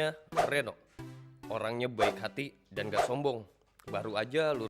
namanya Reno. Orangnya baik hati dan gak sombong. Baru aja lu.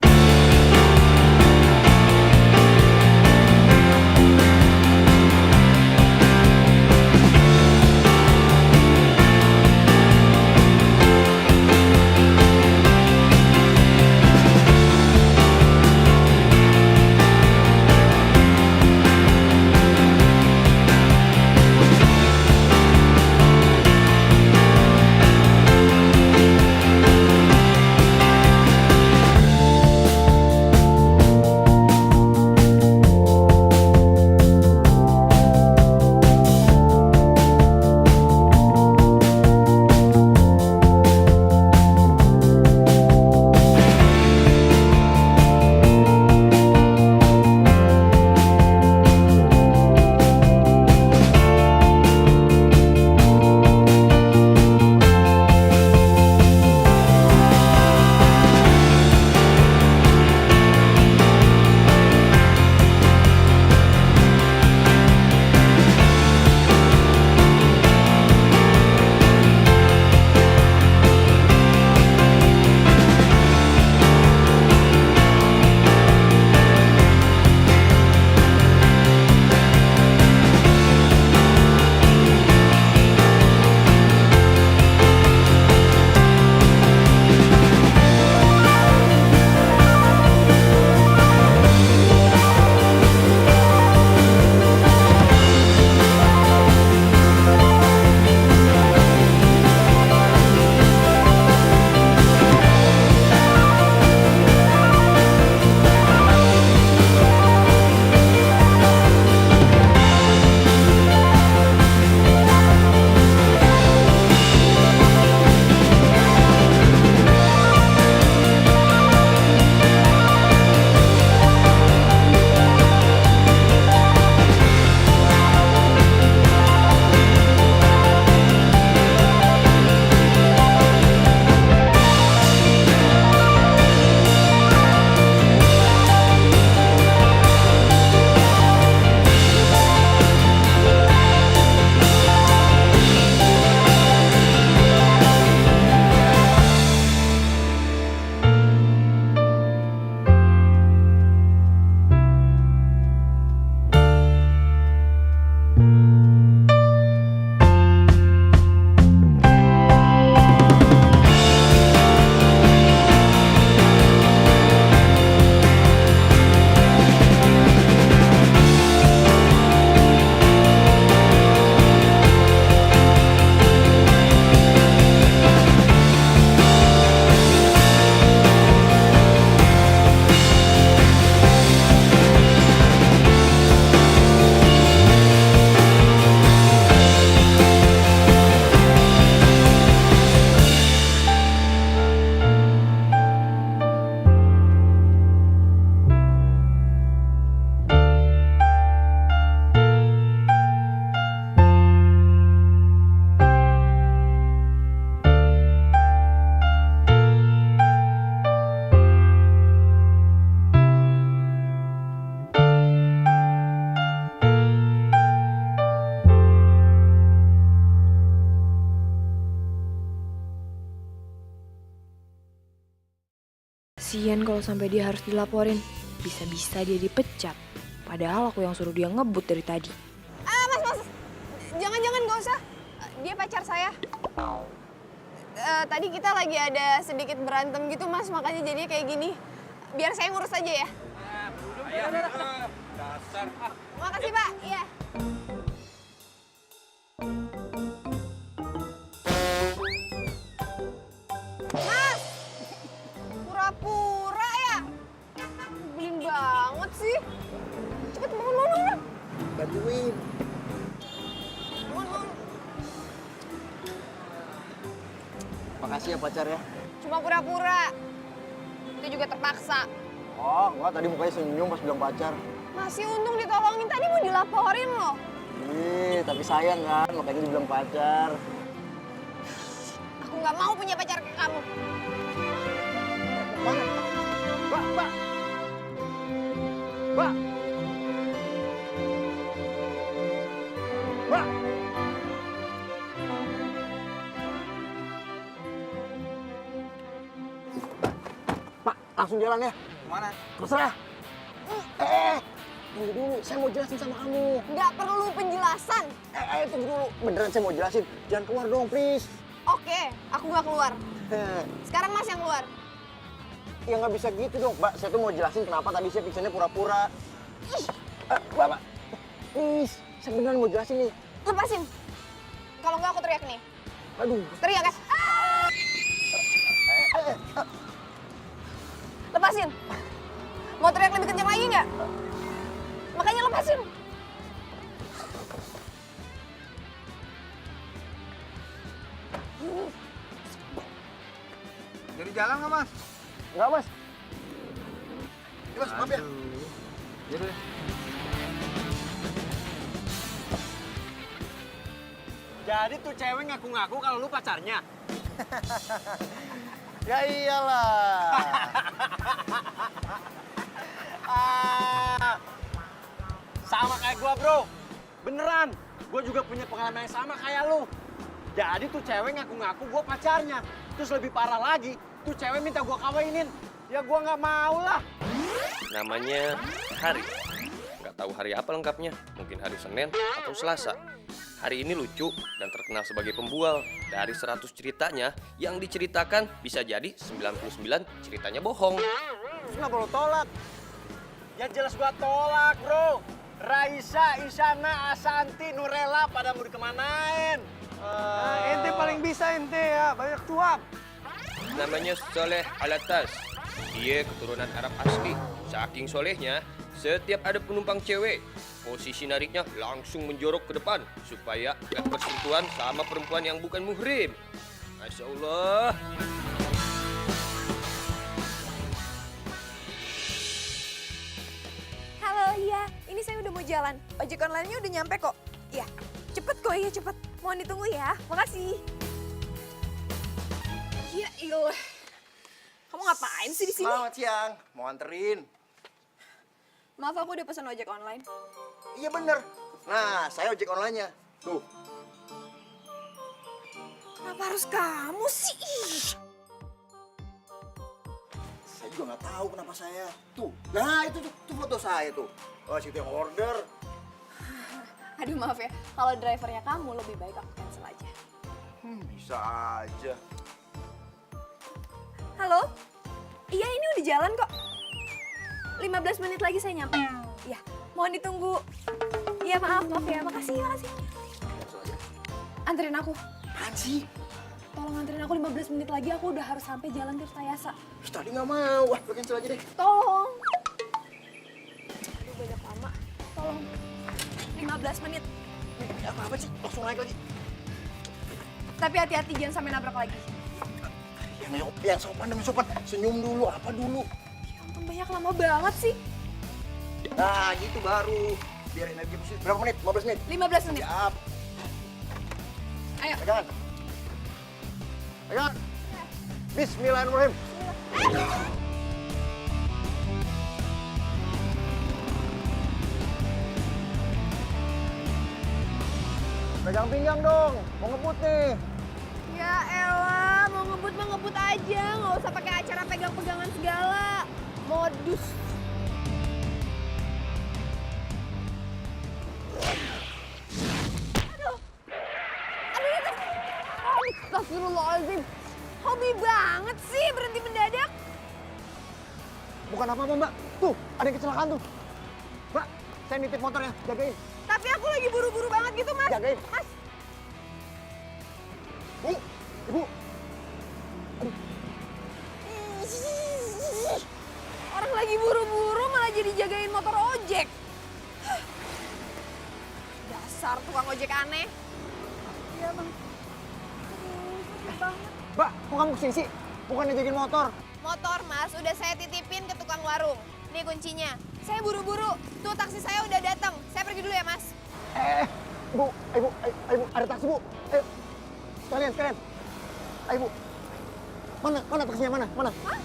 Kasian kalau sampai dia harus dilaporin. Bisa-bisa dia dipecat. Padahal aku yang suruh dia ngebut dari tadi. Mas. Jangan, gak usah. Dia pacar saya. Tadi kita lagi ada sedikit berantem gitu, Mas. Makanya jadinya kayak gini. Biar saya ngurus aja ya. Dasar. Makasih, Pak. Iya. Mas! Pura-pura ya? Belin banget sih. Cepet bangun. Bantuin. Bangun. Makasih ya pacar ya. Cuma pura-pura. Itu juga terpaksa. Oh, enggak, tadi mukanya senyum pas bilang pacar. Masih untung ditolongin, tadi mau dilaporin loh. Tapi sayang kan, makanya dibilang pacar. Aku nggak mau punya pacar kayak kamu. Mbak. langsung jalan ya. Kemana? Terserah. Tunggu dulu, saya mau jelasin sama kamu. Nggak perlu penjelasan. Tunggu dulu. Beneran saya mau jelasin. Jangan keluar dong, please. Oke, aku nggak keluar. Sekarang Mas yang keluar. Ya nggak bisa gitu dong, Mbak. Saya tuh mau jelasin kenapa tadi saya pingsannya pura-pura. Mbak, please. Saya beneran mau jelasin nih. Lepasin. Kalau nggak aku teriak nih. Aduh. Teriak ya. Lepasin. Mau teriak lebih kencang lagi nggak? Makanya lepasin. Jadi jalan nggak, Mas? Nggak, Mas. Ya, Mas, maaf ya. Jadi deh. Jadi tuh cewek ngaku-ngaku kalau lu pacarnya. Ya iyalah. Sama kayak gua, Bro. Beneran. Gua juga punya pengalaman yang sama kayak lu. Jadi tuh cewek ngaku-ngaku gua pacarnya. Terus lebih parah lagi, tuh cewek minta gua kawinin. Ya gua nggak mau lah. Namanya Hari. Nggak tahu hari apa lengkapnya. Mungkin hari Senin atau Selasa. Hari ini lucu dan terkenal sebagai pembual. Dari 100 ceritanya, yang diceritakan bisa jadi 99 ceritanya bohong. Terus kenapa lo tolak? Ya jelas gua tolak, Bro. Raisa, Isyana, Asanti, Nurella pada mau dikemanain? Ente paling bisa ente ya, banyak cuap. Namanya Soleh Alatas. Dia keturunan Arab asli. Saking solehnya, setiap ada penumpang cewek, posisi nariknya langsung menjorok ke depan supaya gak bersentuhan sama perempuan yang bukan muhrim. Masya Allah. Halo, iya. Ini saya udah mau jalan. Ojek online-nya udah nyampe kok. Iya. Cepet kok, iya cepet. Mohon ditunggu ya. Makasih. Ya ilah. Kamu ngapain sih di sini? Selamat siang, mau anterin. Maaf, aku udah pesan ojek online. Iya bener. Nah, saya ojek online-nya. Tuh. Kenapa harus kamu sih? Ih. Saya juga nggak tahu kenapa saya. Tuh. Nah, itu tuh foto saya tuh. Oh, situ yang order. Aduh maaf ya, kalau drivernya kamu lebih baik aku cancel aja. Bisa aja. Halo? Iya, ini udah jalan kok. 15 menit lagi saya nyampe. Iya, mohon ditunggu. Iya, maaf ya. Makasih. Cancel aja. Anterin aku. Apaan sih? Tolong anterin aku 15 menit lagi, aku udah harus sampai Jalan Tirtayasa. Ih, tadi nggak mau. Wah, lo cancel aja deh. Tolong. Aduh, banyak lama. Tolong. 15 menit. Apa sih? Langsung naik lagi. Tapi hati-hati, jangan sampai nabrak lagi. Yang sopan demi sopan. Senyum dulu, apa dulu. Ya ampun, banyak lama banget sih. Nah, gitu baru. Biar energi positif. Berapa menit? 15 menit? 15 menit. Siap. Ayo. Pegangan. Pegangan. Bismillahirrahmanirrahim. Pegang pinggang dong. Mau ngebut nih. Ya elah, mau ngebut mah ngebut aja. Nggak usah pakai acara pegang-pegangan segala. Modus. Astagfirullahaladzim. Hobi banget sih berhenti mendadak. Bukan apa-apa, Mbak. Tuh, ada yang kecelakaan tuh. Mbak, saya nitip motornya. Jagain. Tapi aku lagi buru-buru banget gitu, Mas. Jagain. Mas, Bu, Ibu. orang lagi buru-buru malah jadi jagain motor ojek. Dasar tukang ojek aneh. Iya, Bang. Mbak, kok kamu kesini sih? Bukannya jagain motor. Motor, Mas, udah saya titipin ke tukang warung. Nih kuncinya. Saya buru-buru. Tuh taksi saya udah datang. Saya pergi dulu ya, Mas. Bu, ayo, Bu, ada taksi, Bu. Ayo. Sekalian. Ayo, Bu. Mana taksinya, mana? Hah?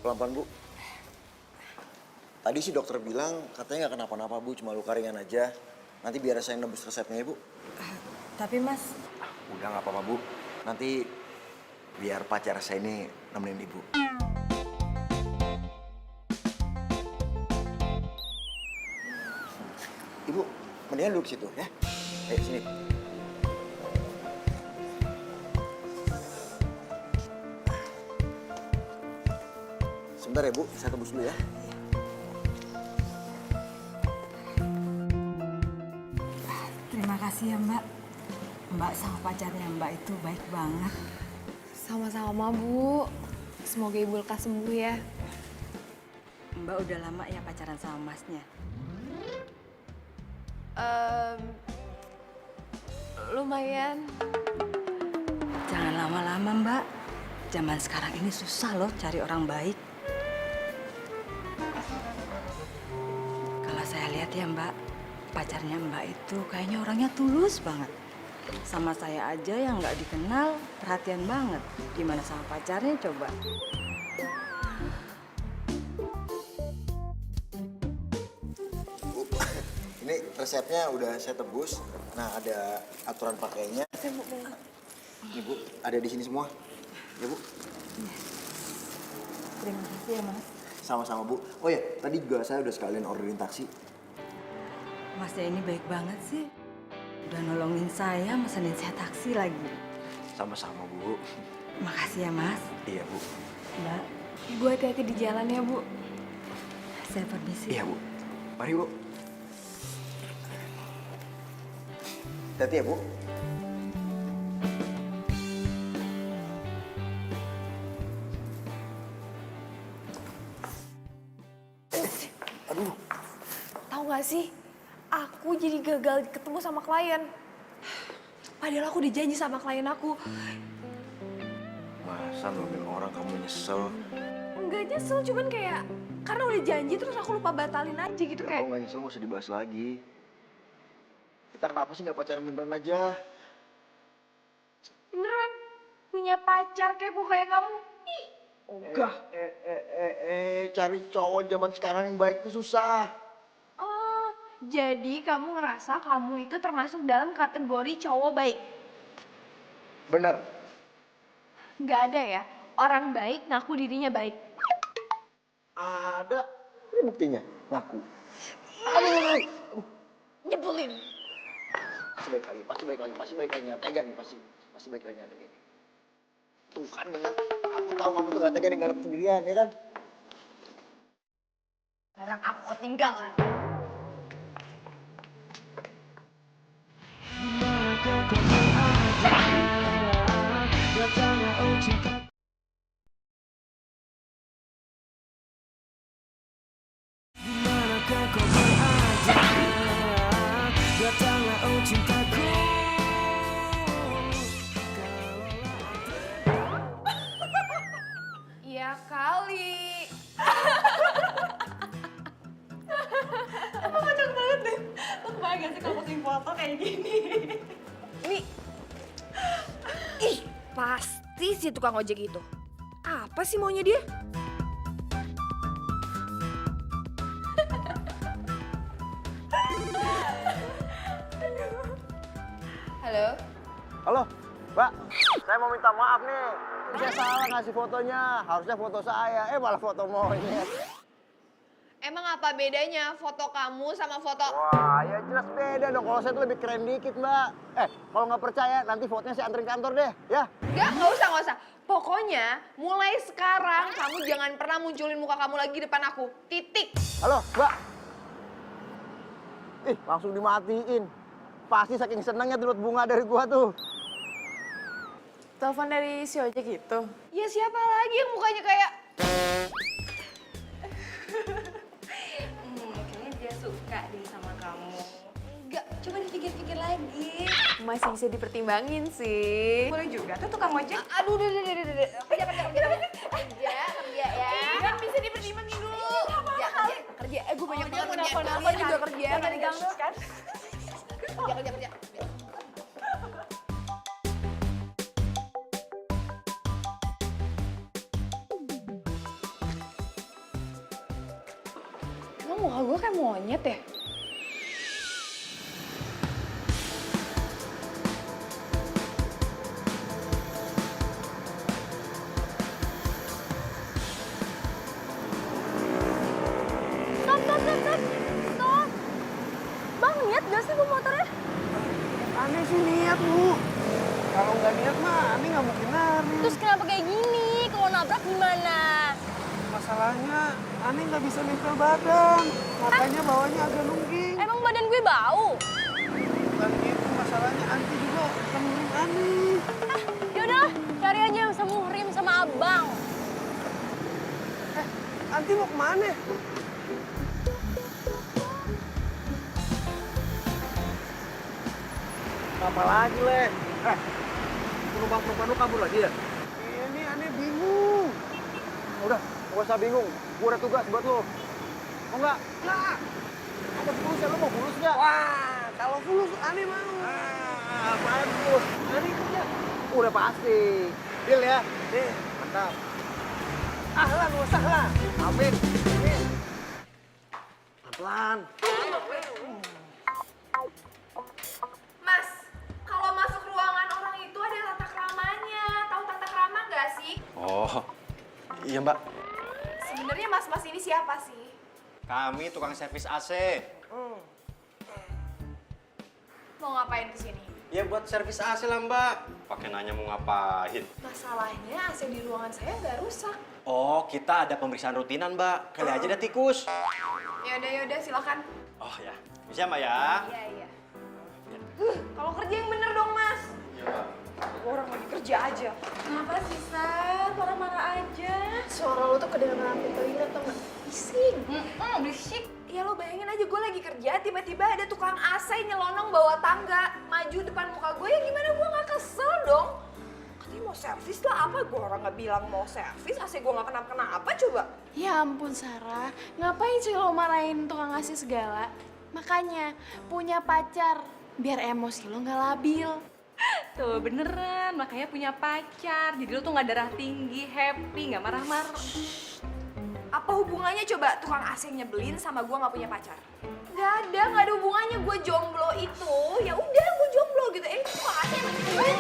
Pelan-pelan, Bu. Tadi sih dokter bilang katanya nggak kenapa-napa, Bu. Cuma luka ringan aja. Nanti biar saya nebus resepnya ya, Bu. Tapi Mas, Udah nggak apa-apa, Bu. Nanti biar pacar saya ini nemenin ibu. Ibu, mendingan duduk situ ya. Ayo sini. Sebentar ya Bu, saya tebus dulu ya. Terima kasih ya Mbak. Mbak sama pacarnya Mbak itu baik banget. Sama-sama, Bu. Semoga Ibu lekas sembuh ya. Mbak udah lama ya pacaran sama masnya? Lumayan. Jangan lama-lama Mbak. Zaman sekarang ini susah loh cari orang baik. Kalau saya lihat ya Mbak, pacarnya Mbak itu kayaknya orangnya tulus banget. Sama saya aja yang nggak dikenal, perhatian banget. Gimana sama pacarnya coba? Bu, ini resepnya udah saya tebus. Nah, ada aturan pakainya. Ini Bu, ada di sini semua. Ya Bu. Terima kasih ya Mas. Sama-sama Bu. Oh ya, tadi juga saya udah sekalian orderin taksi. Masnya ini baik banget sih. Udah nolongin saya, mesenin saya taksi lagi. Sama-sama Bu. Makasih ya Mas. Iya Bu. Mbak, Ibu hati-hati di jalan ya, Bu. saya permisi. Iya Bu. Mari Bu. Hati-hati ya Bu. Aduh. Tahu gak sih, aku jadi gagal ketemu sama klien. Padahal aku dijanji sama klien aku. Masa nungguin orang kamu nyesel? Enggak nyesel, cuman kayak karena udah janji terus aku lupa batalin aja gitu Ya, kayak. kalau nggak nyesel nggak usah dibahas lagi. Kita kenapa sih nggak pacaran beneran aja? Beneran punya pacar kepo kayak kamu. Ih, Enggak. Cari cowok zaman sekarang yang baik itu susah. Oh, jadi kamu ngerasa kamu itu termasuk dalam kategori cowok baik? Bener. Nggak ada ya, orang baik ngaku dirinya baik. Ada. Ini buktinya. Ngaku. Aduh. Nyebelin. Pasti baik lagi, pasti baik lagi, pasti baik lagi. Nggak tega nih, pasti baik lagi. Nggak tega nih. Tuh kan bener. Aku tahu kamu tuh nggak tega nih ngarep sendirian, ya kan? Sekarang aku ketinggalan. Iya kali. Apa kocak banget deh. Lo kebayang gak sih kalau posting foto kayak gini? Ini. Ih, pasti si tukang ojek itu. Apa sih maunya dia? Halo? Halo, Mbak. Saya mau minta maaf nih. Saya salah ngasih fotonya. Harusnya foto saya. Malah foto monyet. Emang apa bedanya foto kamu sama foto... Wah, ya jelas beda dong. Kalau saya tuh lebih keren dikit, Mbak. Kalau nggak percaya, nanti fotonya saya anterin kantor deh, ya. Nggak usah. Pokoknya mulai sekarang kamu jangan pernah munculin muka kamu lagi depan aku. Titik. Halo, Mbak. Ih, langsung dimatiin. Pasti saking senangnya turut bunga dari gua tuh. Telepon dari si ojek itu? Ya siapa lagi yang mukanya kayak... Kayaknya dia suka deh sama kamu. Enggak. Coba dipikir-pikir lagi. Masih bisa dipertimbangin sih. Boleh juga tuh tukang ojek. Aduh, udah. Kerja ya. Kan bisa dipertimbangin dulu. Kerja. Gue banyak banget Nelfon juga kerja. Jangan diganggu kan? Kerja. Emang muka gue kayak monyet ya? niat, Bu. Kalau nggak niat mah, Ani nggak mungkin lari. Terus kenapa kayak gini? Kalau nabrak gimana? Masalahnya, Ani nggak bisa nempel badan. Makanya bawahnya agak nungging. Emang badan gue bau? Bukan gitu, masalahnya Anti juga temenin Ani. Yaudah, cari aja yang semuhrim sama abang. Anti mau kemana? Apa lagi, Le? Penumpang-penumpang lu kabur lagi ya? Iya nih, aneh bingung. Udah, gak usah bingung. Gue ada tugas buat lo. Mau nggak? Nggak. Ada fulus ya, lo mau fulus nggak? Wah, kalau fulus aneh mau. Bagus. Aneh kerja. Udah pasti. Deal ya? Deal. Mantap. Ahlan wa sahlan. Amin. Amin. Pelan. Mas, kalau masuk ruangan orang itu ada tata keramanya. Tahu tata krama nggak sih? Oh, iya Mbak. Sebenarnya mas-mas ini siapa sih? Kami tukang servis AC. Mau ngapain kesini? Ya buat servis AC lah Mbak. Pakai nanya mau ngapain? Masalahnya AC di ruangan saya nggak rusak. Oh, kita ada pemeriksaan rutinan Mbak. Kali aja ada tikus. Yaudah, silakan. Oh ya, bisa Mbak ya? Iya. Kalau kerja yang bener dong, Mas. Iya Mbak. Orang lagi kerja aja. Kenapa sih, Sar? Marah-marah aja. Suara lo tuh kedengeran sampai telinga tuh nggak? Bising. Berisik. Ya lo bayangin aja gue lagi kerja, tiba-tiba ada tukang AC nyelonong bawa tangga. Maju depan muka gue, ya gimana gue nggak kesel dong? Katanya mau servis lah, apa? Gue orang nggak bilang mau servis, AC gue nggak kenapa-kenapa coba. Ya ampun Sarah, ngapain sih lo marahin tukang ngasih segala? Makanya punya pacar biar emosi lo nggak labil. Tuh beneran, makanya punya pacar. Jadi lo tuh nggak darah tinggi, happy, nggak marah-marah. Apa hubungannya coba tukang AC nyebelin sama gue nggak punya pacar? Nggak ada hubungannya. Gue jomblo itu, ya udah gue jomblo gitu. Tukang AC emang nyebelin.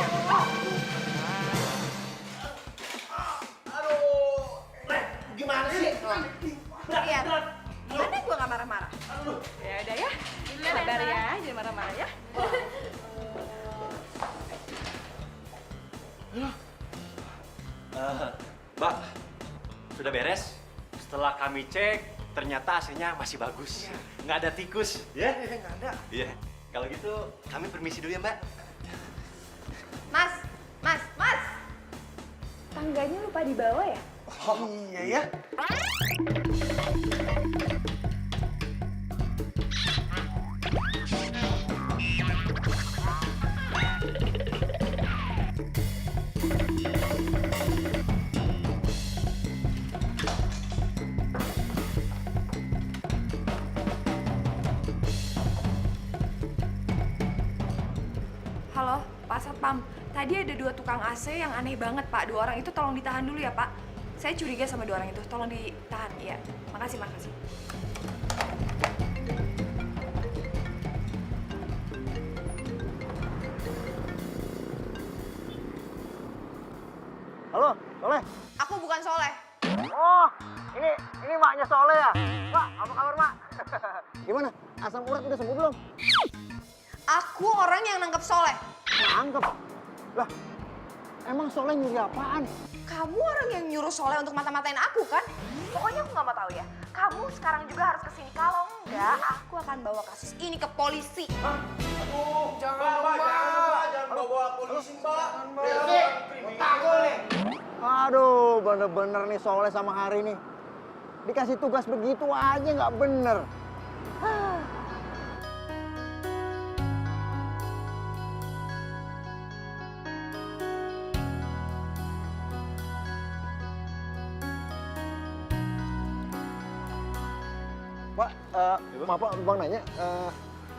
Gimana sih? Lihat, gimana gue nggak marah-marah? Ya udah ya, sabar ya, jangan marah-marah ya. Mbak, sudah beres? Setelah kami cek, ternyata AC-nya masih bagus. Nggak ada tikus, ya? Nggak ada. Iya. Kalau gitu, kami permisi dulu ya, Mbak. Mas. Tangganya lupa dibawa ya? Oh, iya ya. Halo, Pak Satpam. Tadi ada 2 tukang AC yang aneh banget, Pak. 2 orang itu tolong ditahan dulu ya, Pak. Saya curiga sama 2 orang itu. Tolong ditahan, ya. Makasih. Halo, Soleh. Aku bukan Soleh. Oh, ini maknya Soleh ya? Pak, apa kabar, Mak? Gimana? Asam urat udah sembuh belum? Aku orang yang nangkep Soleh. Nangkep. Lah, emang Soleh nyuri apaan? Kamu orang yang nyuruh Soleh untuk mata-matain aku, kan? Pokoknya aku nggak mau tahu ya. Kamu sekarang juga harus kesini. Kalau enggak, aku akan bawa kasus ini ke polisi. Jangan bawa polisi, Mbak. Aduh, bener-bener nih Soleh sama Hari nih. Dikasih tugas begitu aja nggak bener. Pak, maaf Pak, Bang nanya,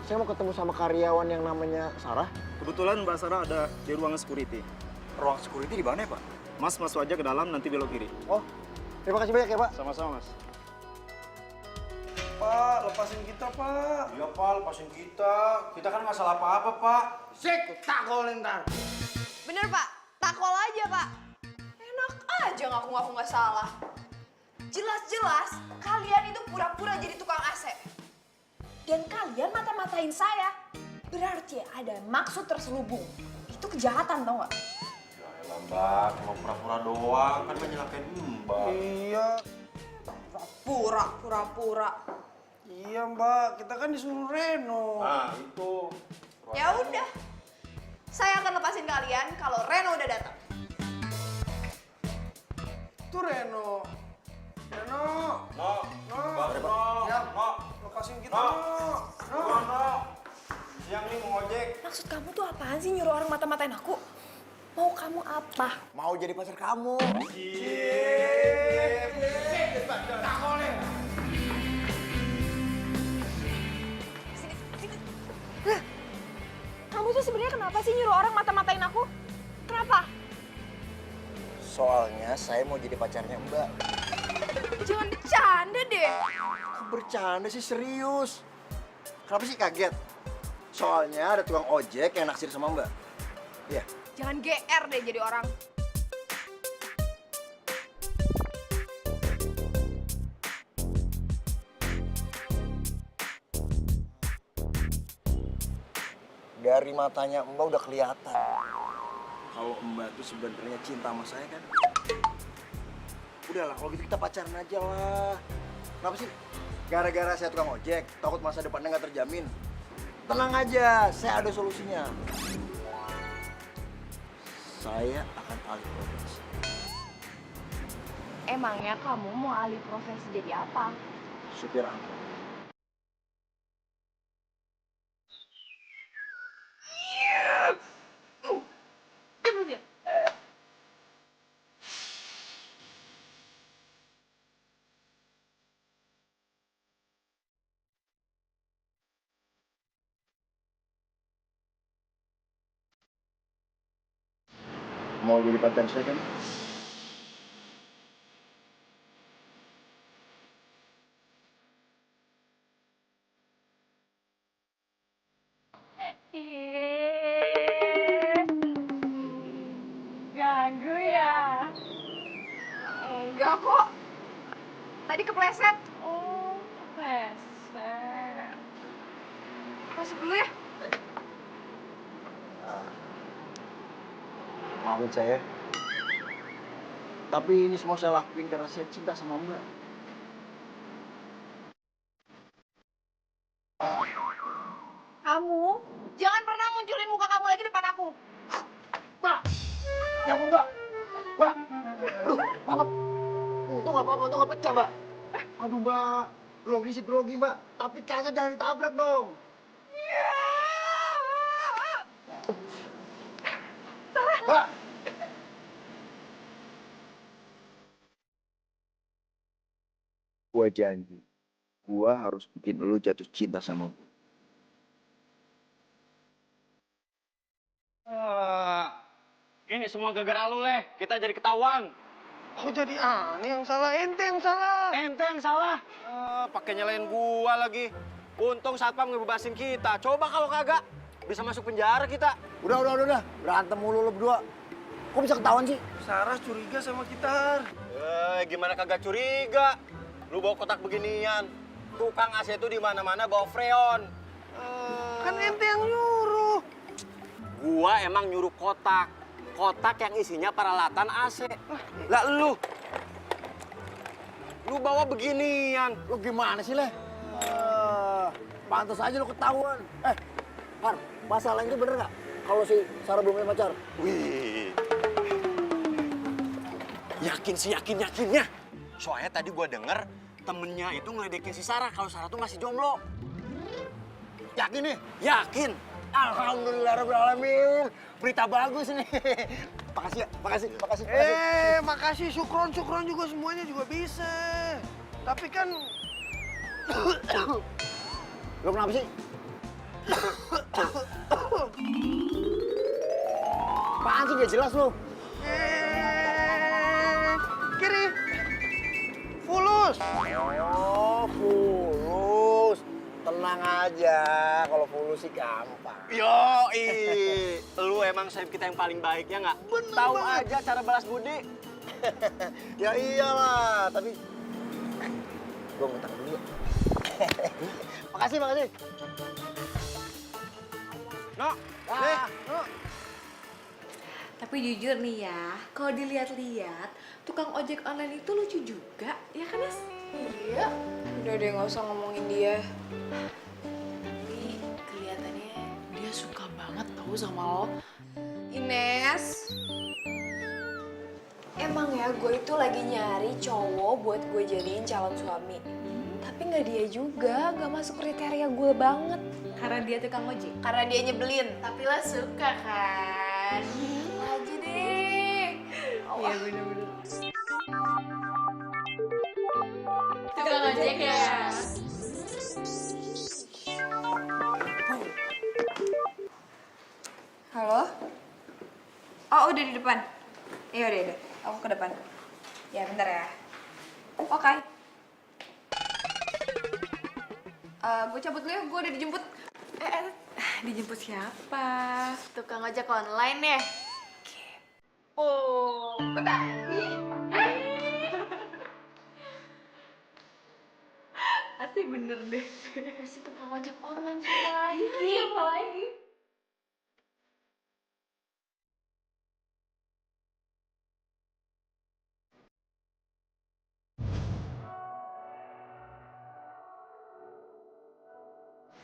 saya mau ketemu sama karyawan yang namanya Sarah. Kebetulan Mbak Sarah ada di ruangan security. Ruang security di mana ya, Pak? Mas masuk aja ke dalam, nanti belok kiri. Oh, terima kasih banyak ya Pak. Sama-sama, Mas. Pak, lepasin kita, Pak. Iya, Pak, lepasin kita. Kita kan nggak salah apa-apa, Pak. Bener Pak, takol aja Pak. Enak aja ngaku-ngaku nggak salah. Jelas-jelas kalian itu pura-pura jadi tukang AC. Dan kalian mata-matain saya. Berarti ada maksud terselubung. Itu kejahatan tau gak? Ya elah Mbak, cuma pura-pura doang, kan menyalahkan Mbak. Iya, Pura-pura. iya Mbak, kita kan disuruh Reno. Nah itu. Ya udah. Saya akan lepasin kalian kalau Reno udah datang. Itu Reno. Reno. No. Ya, lepasin kita, No. Siang nih mau ojek. Maksud kamu tuh apaan sih nyuruh orang mata-matain aku? Mau kamu apa? Mau jadi pacar kamu. Kamu tuh sebenarnya kenapa sih nyuruh orang mata-matain aku? Kenapa? Soalnya saya mau jadi pacarnya Mbak. Jangan bercanda deh. Kok bercanda sih, serius. Kenapa sih kaget? Soalnya ada tukang ojek yang naksir sama Mbak. Iya. Jangan GR deh jadi orang. Dari matanya Mbak udah kelihatan kalau Mbak tuh sebenarnya cinta sama saya kan. Udahlah, kalau gitu kita pacaran aja lah. Kenapa sih? Gara-gara saya tukang ojek, takut masa depannya nggak terjamin. Tenang aja, saya ada solusinya. Saya akan alih profesi. Emangnya kamu mau alih profesi jadi apa? Supir angkot. Mau jadi pacar saya kan? Ganggu ya? Enggak kok. Tadi kepleset. Oh, kepleset. Masuk dulu ya. Maafin saya. Tapi ini semua saya lakuin karena saya cinta sama Mbak. Kamu jangan pernah munculin muka kamu lagi depan aku. Mbak! Ya ampun, Mbak! Mbak! Aduh, banget. Untung nggak apa-apa, untung nggak pecah, Mbak. Aduh, Mbak. Grogi, Mbak. Tapi kaca jangan ditabrak dong. Mbak! Gua janji, gua harus bikin lu jatuh cinta sama gua. Ini semua gara-gara lu, Leh. Kita jadi ketahuan. Kok jadi aneh yang salah? Ente yang salah. Ente yang salah. Pakai nyalain gua lagi. Untung satpam ngebebasin kita. Coba kalau kagak, bisa masuk penjara kita. Udah. Berantem mulu lu berdua. Kok bisa ketahuan sih? Saras curiga sama kita. Gimana kagak curiga? Lu bawa kotak beginian. Tukang AC itu di mana-mana bawa freon. Kan ente yang nyuruh. Gua emang nyuruh kotak. Kotak yang isinya peralatan AC. Lah lu bawa beginian. Lu gimana sih, Leh? Pantas aja lu ketahuan. Har, masalah itu bener nggak? Kalau si Sarah belum punya pacar? Wih. Yakinnya. Soalnya tadi gua denger temennya itu ngeledekin si Sarah kalau Sarah tuh masih jomblo. Yakin nih? Yakin. Alhamdulillahirrahmanirrahim. Berita bagus nih. Makasih ya, makasih. Makasih. Syukron juga semuanya juga bisa. Tapi kan... Lu kenapa sih? Apaan sih, gak jelas lu? Kiri. Fulus. Oh, fulus. Tenang aja, kalau fulus sih gampang. Yoi, lu emang sayap kita yang paling baik ya nggak? Tahu aja cara balas budi. Ya iyalah, tapi gua ngutang dulu ya. Makasih. No, deh. Tapi jujur nih ya, kalau dilihat-lihat, tukang ojek online itu lucu juga, ya kan Nes? Iya. Udah deh nggak usah ngomongin dia. Tapi kelihatannya dia suka banget tahu sama lo. Ines. Emang ya gue itu lagi nyari cowok buat gue jadiin calon suami. Tapi nggak dia juga, nggak masuk kriteria gue banget. Karena dia tukang ojek. Karena dia nyebelin. Tapi lo suka kan? Aja deh. Iya bener-bener. Tukang ojek ya? Halo? Oh udah di depan. Iya udah. Aku ke depan. Ya bentar ya. Oke. Gue cabut dulu ya, gue udah dijemput. Dijemput siapa? Tukang ojek online ya? Oh, Asli bener deh. si tukang ojek online semua. Iya, apa lagi?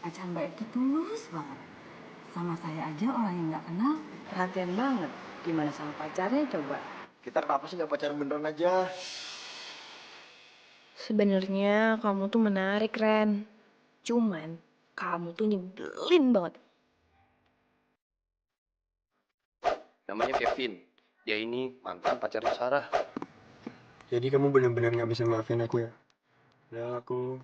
Pacar Mbak itu tulus banget. Sama saya aja orang yang nggak kenal, perhatian banget. Gimana sama pacarnya coba? Kita kenapa sih nggak pacaran beneran aja? Sebenarnya kamu tuh menarik, Ren. Cuman kamu tuh nyebelin banget. Namanya Kevin. Dia ini mantan pacarnya Sarah. Jadi kamu benar-benar nggak bisa maafin aku ya? Ya aku.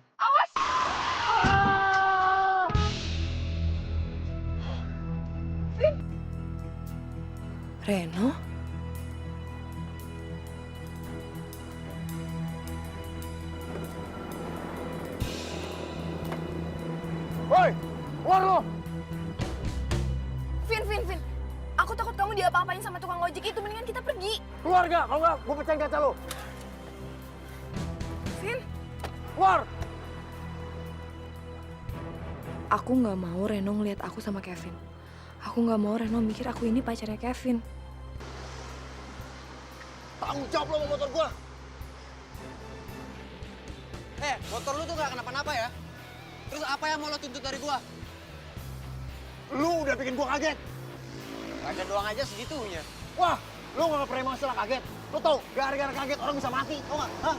Reno? Woi, keluar lo! Vin. Aku takut kamu diapa-apain sama tukang ojek itu. Mendingan kita pergi. Keluar gak? Kalau nggak, gue pecahin kaca lo. Vin. Keluar! Aku nggak mau Reno ngeliat aku sama Kevin. Aku nggak mau Reno mikir aku ini pacarnya Kevin. Tanggung jawab lo sama motor gue. Motor lu tuh gak kenapa-napa ya? Terus apa yang mau lo tuntut dari gua? Lu udah bikin gue kaget. Kaget doang aja segitunya. Wah, lu nggak pernah masalah kaget. Lu tau, gara-gara kaget orang bisa mati, tau nggak? Hah?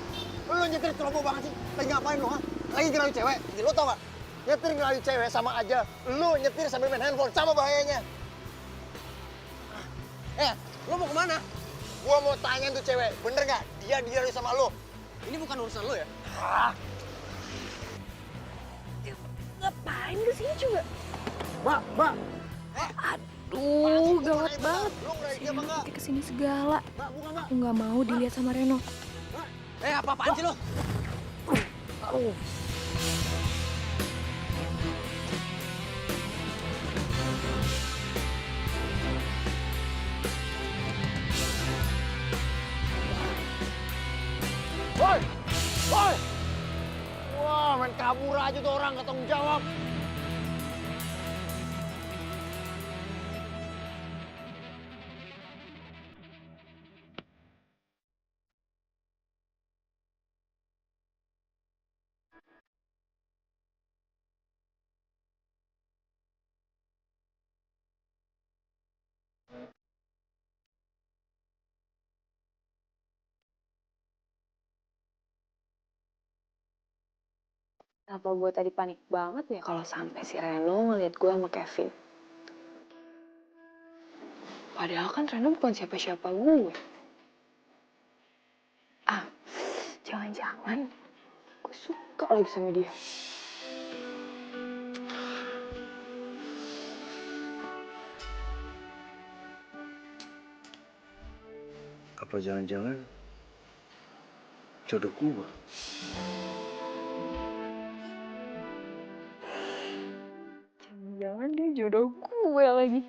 Lu nyetir ceroboh banget sih. Lagi ngapain lu, ha? Lagi ngerayu cewek. Lu tau nggak? Nyetir ngerayu cewek sama aja. Lu nyetir sambil main handphone, sama bahayanya. Lu mau kemana? Gua mau tanya tuh cewek, bener nggak? Dia lu sama lu? Ini bukan urusan lu ya? Ngapain kesini coba? Mbak. Aduh, gawat banget. Lu ngerayu dia apa nggak? Pakai kesini segala. Mbak, bukan mbak. Aku nggak mau dilihat sama Reno. Apa-apaan sih lu? Woi! Wah, main kabur aja tuh orang, nggak tanggung jawab. Kenapa gue tadi panik banget ya kalau sampai si Reno ngeliat gue sama Kevin. Padahal kan Reno bukan siapa-siapa gue. Jangan-jangan gue suka lagi sama dia. Apa jangan-jangan jodoh gua? Jangan dia jodoh gue lagi.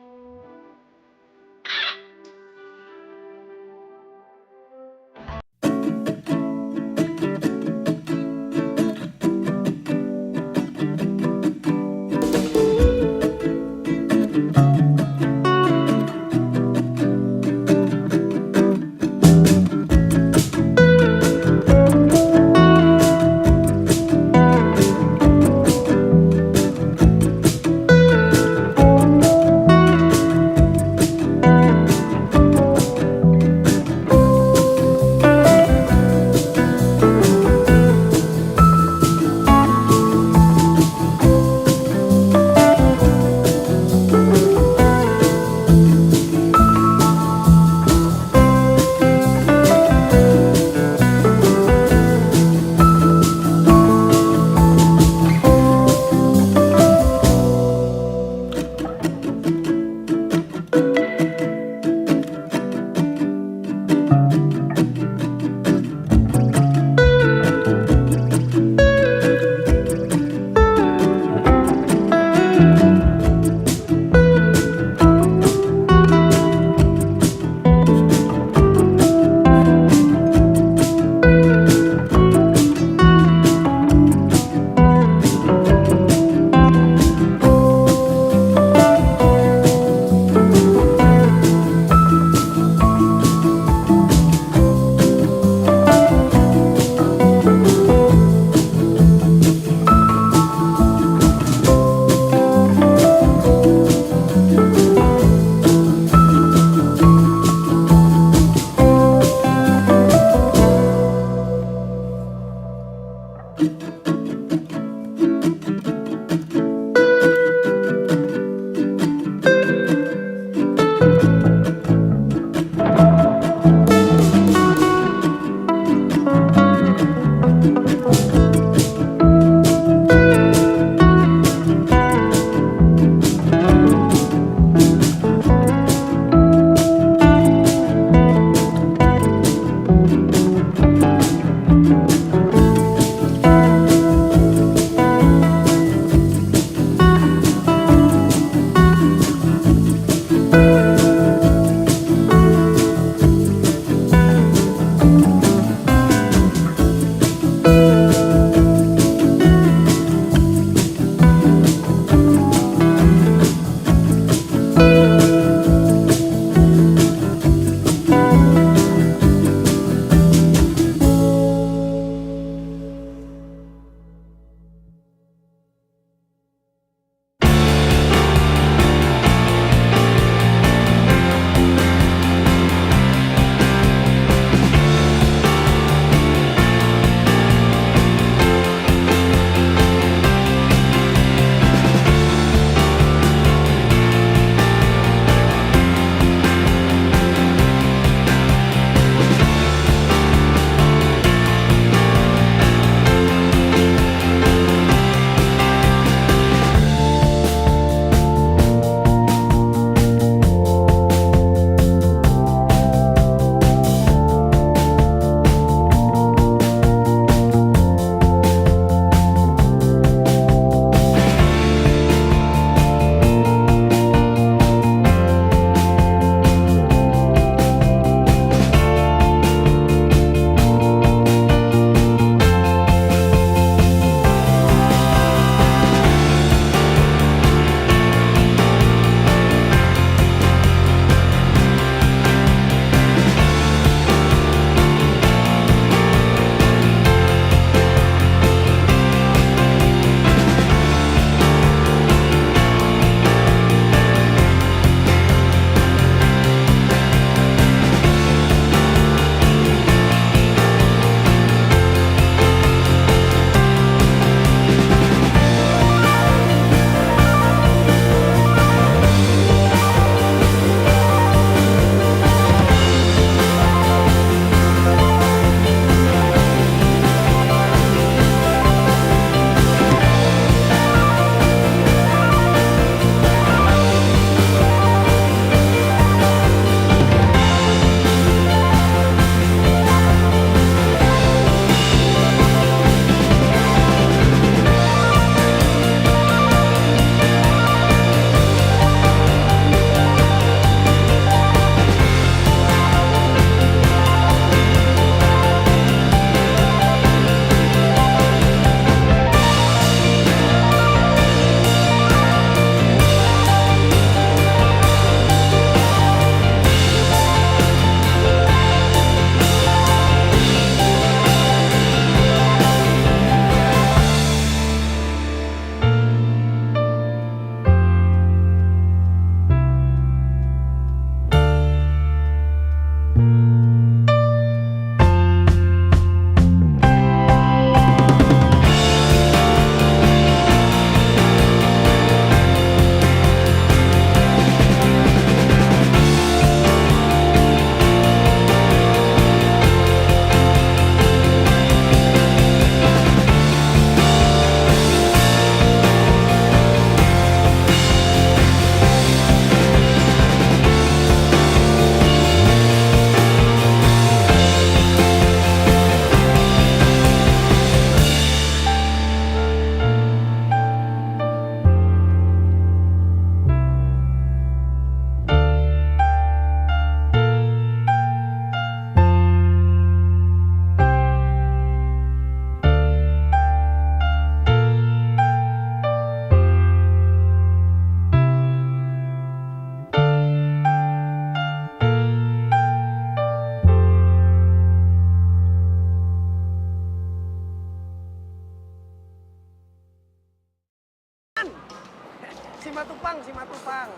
Si Matupang.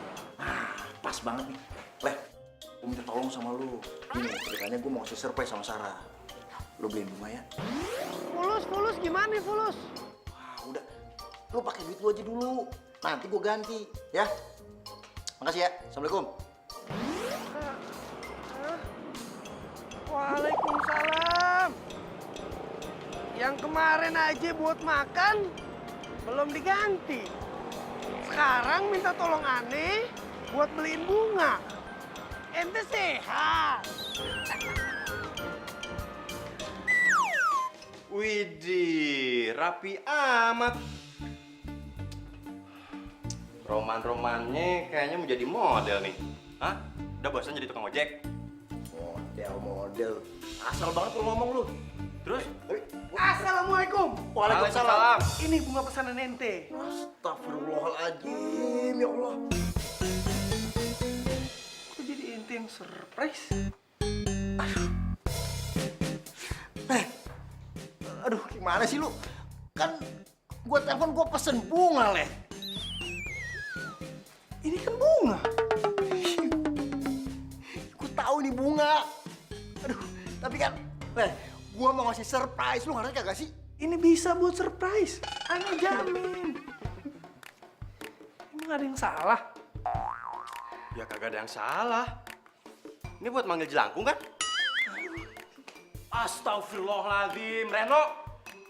Nah, pas banget nih. Leh, gue minta tolong sama lu. Nih, ceritanya gue mau kasih surprise sama Sarah. Lu beliin bunga ya? Fulus gimana nih Fulus? Wah, udah. Lu pakai duit lu aja dulu. Nanti gue ganti, ya. Makasih ya. Assalamualaikum. Waalaikumsalam. Yang kemarin aja buat makan belum diganti. Sekarang minta tolong aneh buat beliin bunga. Ente sehat. Widih, rapi amat. Roman-romannya kayaknya mau jadi model nih. Hah? Udah bosan jadi tukang ojek? Model. Asal banget lu ngomong lu. Terus? Assalamualaikum. Waalaikumsalam. Ini bunga pesanan ente. Astagfirullahaladzim, ya Allah. Kok jadi ente yang surprise? Aduh, gimana sih lu? Kan gua telepon gua pesen bunga, Leh. Ini kan bunga. Gua tahu ini bunga. Aduh, tapi kan, Leh, gua mau ngasih surprise, lu ngerti kagak sih? Ini bisa buat surprise. Ana jamin. Emang ada yang salah? Ya kagak ada yang salah. Ini buat manggil jelangkung kan? Astagfirullahaladzim, Reno.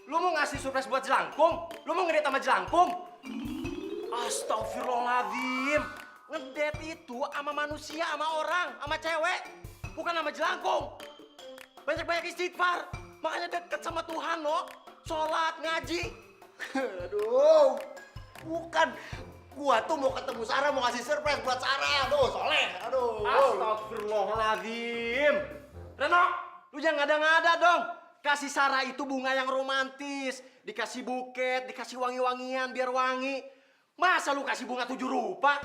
Lu mau ngasih surprise buat jelangkung? Lu mau ngedate sama jelangkung? Astagfirullahaladzim. Ngedate itu sama manusia, sama orang, sama cewek. Bukan sama jelangkung. Banyak-banyak istighfar. Makanya deket sama Tuhan, no. Sholat, ngaji. Aduh, bukan. Gua tuh mau ketemu Sarah, mau ngasih surprise buat Sarah. Aduh, Soleh. Aduh. Astagfirullahaladzim. Reno, lu jangan ngada-ngada dong. Kasih Sarah itu bunga yang romantis. Dikasih buket, dikasih wangi-wangian biar wangi. Masa lu kasih bunga 7 rupa?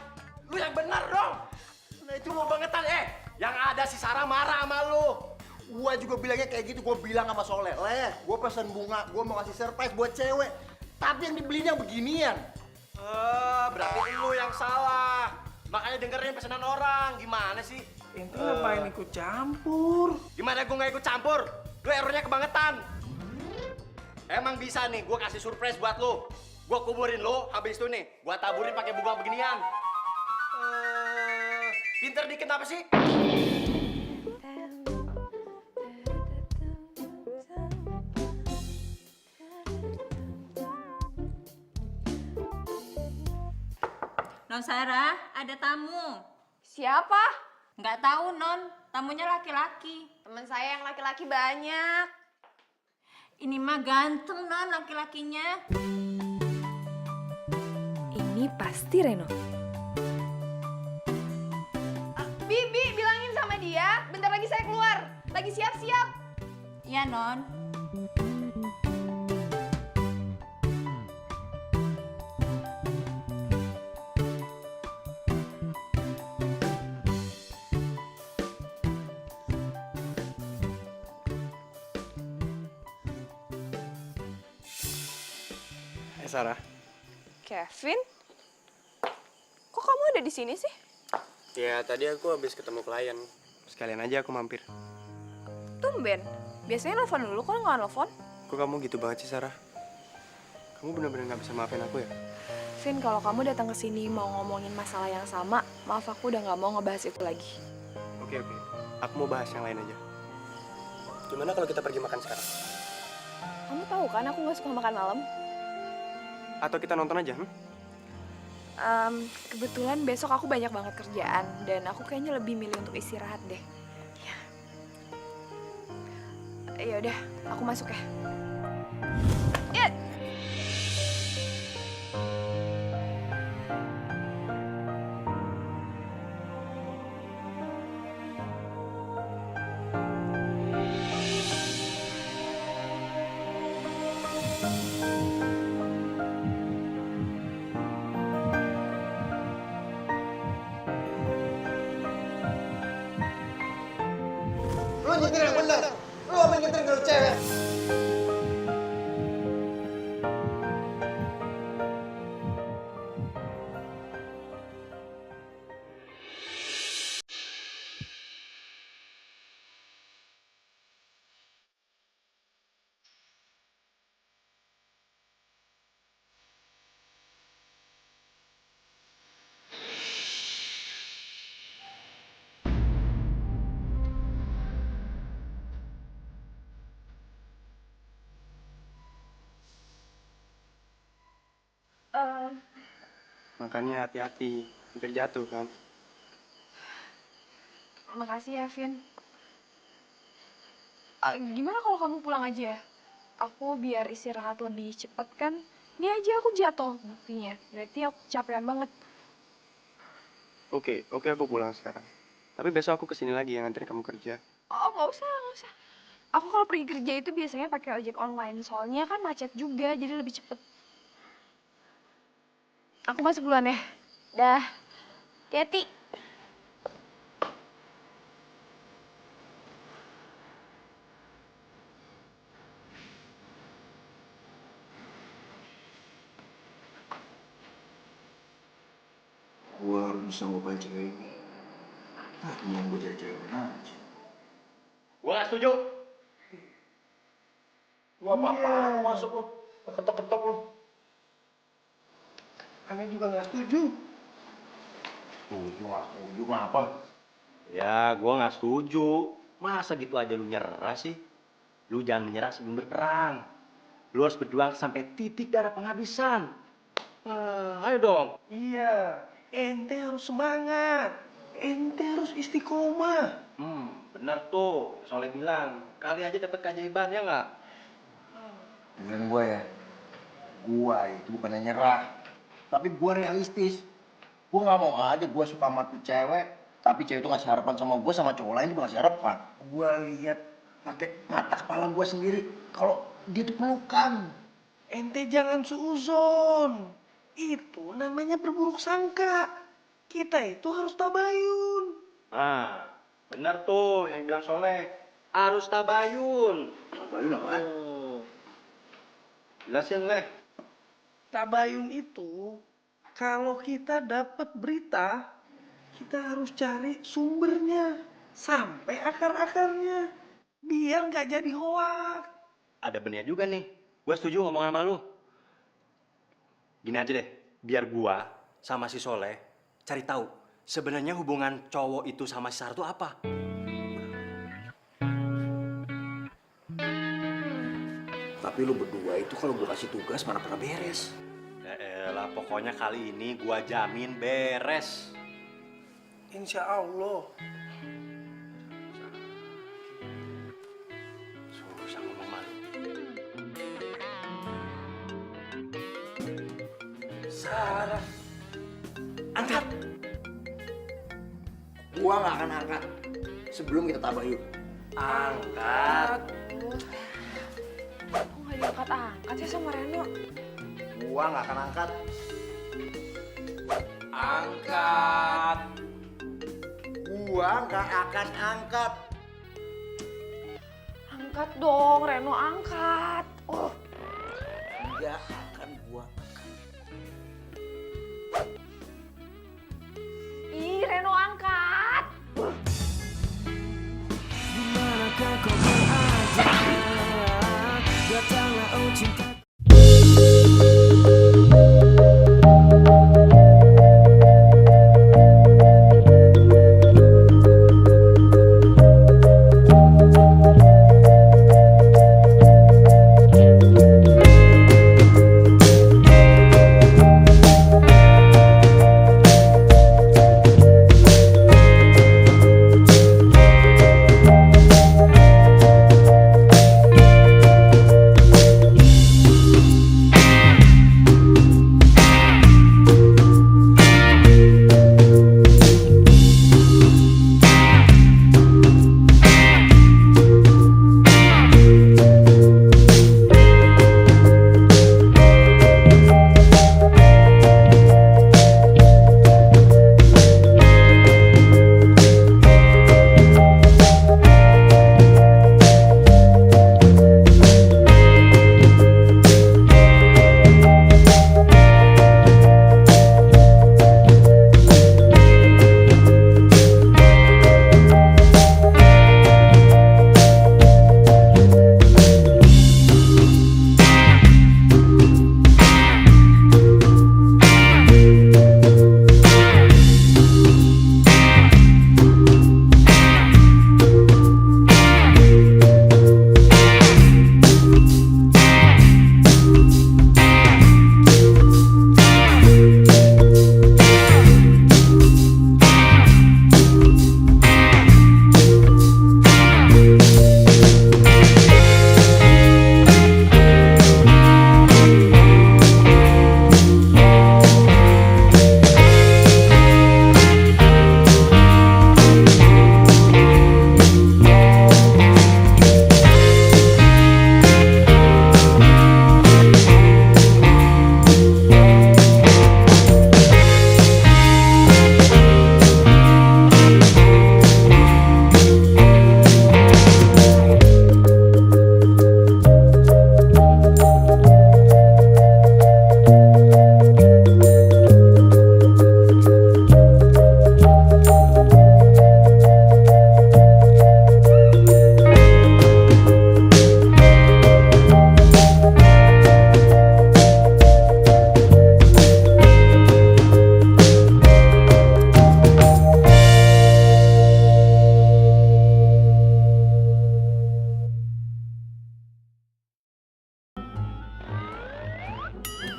Lu yang benar dong. Nah itu mau bangetan. Yang ada si Sarah marah sama lu. Gua juga bilangnya kayak gitu, gua bilang sama Soleh, Leh, gua pesen bunga, gua mau ngasih surprise buat cewek. Tapi yang dibelinya beginian. Berarti lu yang salah. Makanya dengerin pesanan orang. Gimana sih? Ente ngapain ikut campur? Gimana gue nggak ikut campur? Lu errornya kebangetan. Emang bisa nih, gue kasih surprise buat lu. Gue kuburin lu, habis itu nih, gue taburin pakai bunga beginian. Pinter dikit apa sih? Non Sarah, ada tamu. Siapa? Nggak tahu, Non. Tamunya laki-laki. Teman saya yang laki-laki banyak. Ini mah ganteng, Non, laki-lakinya. Ini pasti Reno. Bibi, bilangin sama dia, bentar lagi saya keluar. Lagi siap-siap. Iya, Non. Sarah. Kevin? Kok kamu ada di sini sih? Ya tadi aku habis ketemu klien. Sekalian aja aku mampir. Tumben. Biasanya nelfon dulu, kok nggak nelfon? Kok kamu gitu banget sih, Sarah? Kamu benar-benar nggak bisa maafin aku ya? Vin, kalau kamu datang ke sini mau ngomongin masalah yang sama, maaf aku udah nggak mau ngebahas itu lagi. Oke. Aku mau bahas yang lain aja. Gimana kalau kita pergi makan sekarang? Kamu tahu kan aku nggak suka makan malam? Atau kita nonton aja? Kebetulan besok aku banyak banget kerjaan dan aku kayaknya lebih milih untuk istirahat deh. Ya udah, aku masuk ya. Lu nyetir yang bener. Lu ambil nyetir kalau cewek. Makanya hati-hati, hampir jatuh kan. Makasih ya, Vin. Gimana kalau kamu pulang aja? Aku biar istirahat lebih cepat kan. Ini aja aku jatuh buktinya. Berarti aku capean banget. Oke, aku pulang sekarang. Tapi besok aku kesini lagi yang nganterin kamu kerja. Oh, nggak usah. Aku kalau pergi kerja itu biasanya pakai ojek online, soalnya kan macet juga, jadi lebih cepet. Aku masuk duluan ya. Dah. Hati-hati. Gue harus bisa ngupain cewek ini. Ah, mau gue jadi cewek mana aja. Gue gak setuju. Lu apa-apa masuk lu. Ketok-ketok lu. Aneh juga gak setuju. Setuju kenapa? Ya, gue gak setuju. Masa gitu aja lu nyerah sih? Lu jangan menyerah sebelum berperang. Lu harus berjuang sampai titik darah penghabisan. Ayo dong. Iya, ente harus semangat. Ente harus istiqomah. Bener tuh. Soleh bilang, kali aja dapat keajaiban ya nggak? Dengerin gue ya. Gue itu bukannya nyerah. Tapi gue realistis. Gue gak mau aja gue suka sama tuh cewek. Tapi cewek itu ngasih harapan sama gue, sama cowok lain juga ngasih harapan. Gue lihat pakai mata kepala gue sendiri. Kalau dia tuh pelukan. Ente jangan suuzon. Itu namanya berburuk sangka. Kita itu harus tabayun. Nah, bener tuh yang bilang Soleh. Harus tabayun. Tabayun apaan? Jelasin, Leh. Tabayun itu kalau kita dapat berita, kita harus cari sumbernya sampai akar-akarnya biar nggak jadi hoak. Ada benernya juga nih. Gue setuju ngomong sama lu. Gini aja deh, biar gua sama si Soleh cari tahu sebenarnya hubungan cowok itu sama si Sarah itu apa. Tapi lu berdua itu kalau gue kasih tugas mana pernah beres. Elah, pokoknya kali ini gua jamin beres. Insya Allah. Susah ngomong malu. Sarah, Angkat. Gua nggak akan angkat sebelum kita tabayun. Angkat. Kok nggak diangkat-angkat sih sama Reno? Gua nggak akan angkat. Angkat. Gua nggak akan angkat. Angkat dong, Reno angkat. Oh. Nggak akan gua. Ih, Reno angkat. dimanakah kau berada? Datanglah oh cinta.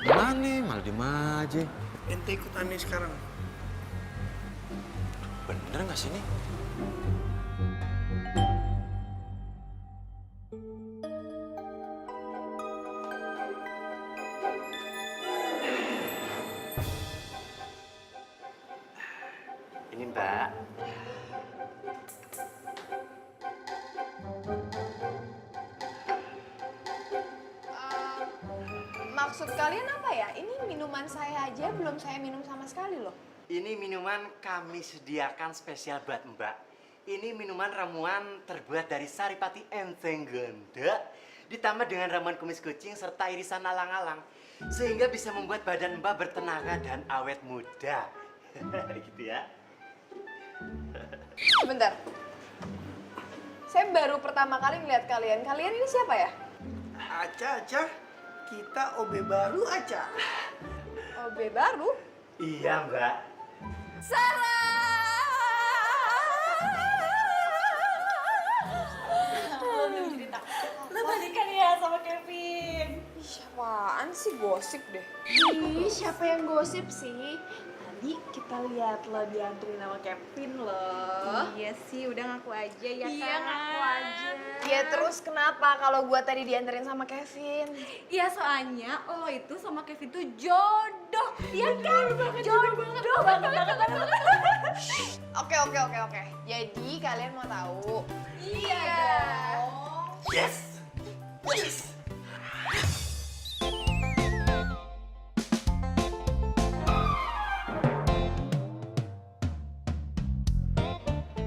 Gimana? Malah diem aja. Ente ikut aneh sekarang. Bener nggak sih ini? Ini Mbak. Maksud kalian apa ya? Ini minuman saya aja belum saya minum sama sekali loh. Ini minuman kami sediakan spesial buat Mbak. Ini minuman ramuan terbuat dari saripati enteng ganda, ditambah dengan ramuan kumis kucing serta irisan alang-alang, sehingga bisa membuat badan Mbak bertenaga dan awet muda. Gitu ya. Sebentar. Saya baru pertama kali ngeliat kalian. Kalian ini siapa ya? Aca, kita OB baru Aca. OB baru? Iya Mbak. Lu balikan ya sama Kevin. Ih, apaan sih gosip deh. Ih, siapa yang gosip sih? Tadi kita lihat lo dianterin sama Kevin loh. Iya sih, udah ngaku aja ya kan? Iya, ngaku aja. Ya terus kenapa kalau gua tadi dianterin sama Kevin? Iya, soalnya lo itu sama Kevin tuh jodoh. Iya kan? Jodoh banget. Oke. Jadi kalian mau tahu? Iya dong. Yes. Yes.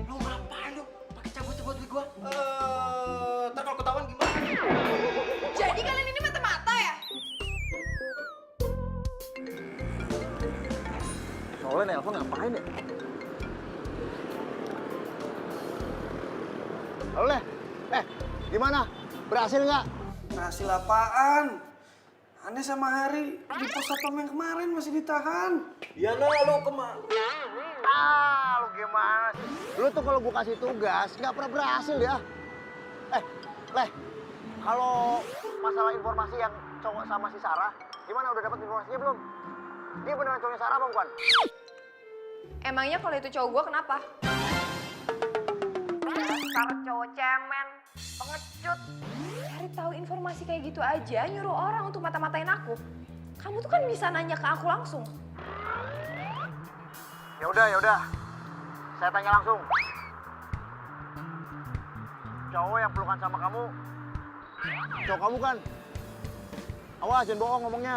Lu ngapain lu? Pakai cabut-cabut duit gua? Ntar kalau ketahuan gimana? Jadi kalian ini mata-mata ya? Soalnya nelpon ngapain ya? Halo, gimana? Berhasil nggak? Hasil apaan? Aneh sama Hari di pos satpam yang kemarin masih ditahan. Ya lu kemana? Lu gimana sih? Lu tuh kalau gua kasih tugas nggak pernah berhasil ya. Kalau masalah informasi yang cowok sama si Sarah, gimana udah dapat informasinya belum? Dia beneran cowoknya Sarah apa bukan? Emangnya kalau itu cowok gua kenapa? Dasar cowok cemen, pengecut. Cari tahu informasi kayak gitu aja, nyuruh orang untuk mata-matain aku. Kamu tuh kan bisa nanya ke aku langsung. Ya udah. Saya tanya langsung. Cowok yang pelukan sama kamu, cowok kamu kan? Awas, jangan bohong ngomongnya.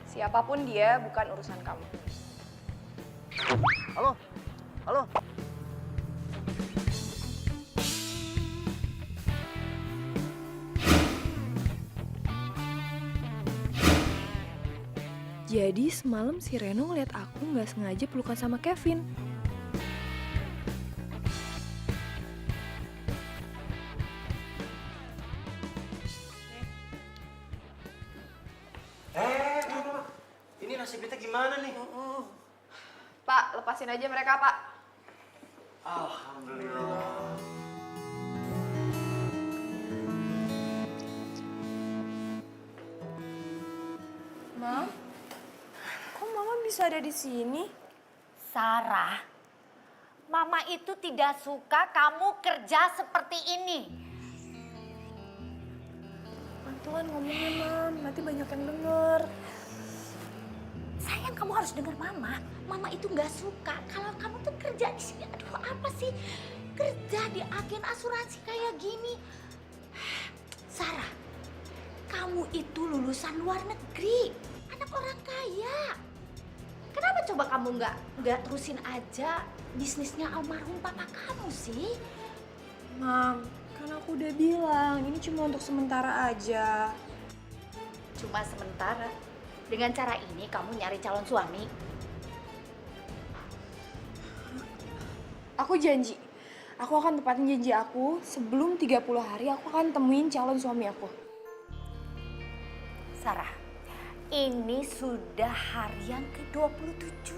Siapapun dia, bukan urusan kamu. Halo? Jadi semalam si Reno ngeliat aku nggak sengaja pelukan sama Kevin. Ini nasib kita gimana nih? Pak, lepasin aja mereka, Pak. Alhamdulillah. Mam, kok Mama bisa ada di sini? Sarah, Mama itu tidak suka kamu kerja seperti ini. Pelan-pelan ngomongnya, Mam. Nanti banyak yang denger. Sayang, kamu harus dengar Mama. Mama itu nggak suka kalau kamu tuh kerja di sini. Aduh, apa sih? Kerja di agen asuransi kayak gini. Sarah, kamu itu lulusan luar negeri. Anak orang kaya. Kenapa coba kamu nggak terusin aja bisnisnya almarhum papa kamu sih? Mam, kan aku udah bilang, ini cuma untuk sementara aja. Cuma sementara. Dengan cara ini kamu nyari calon suami. Aku janji, aku akan tepatin janji aku. Sebelum 30 hari aku akan temuin calon suami aku. Sarah, ini sudah hari yang ke-27.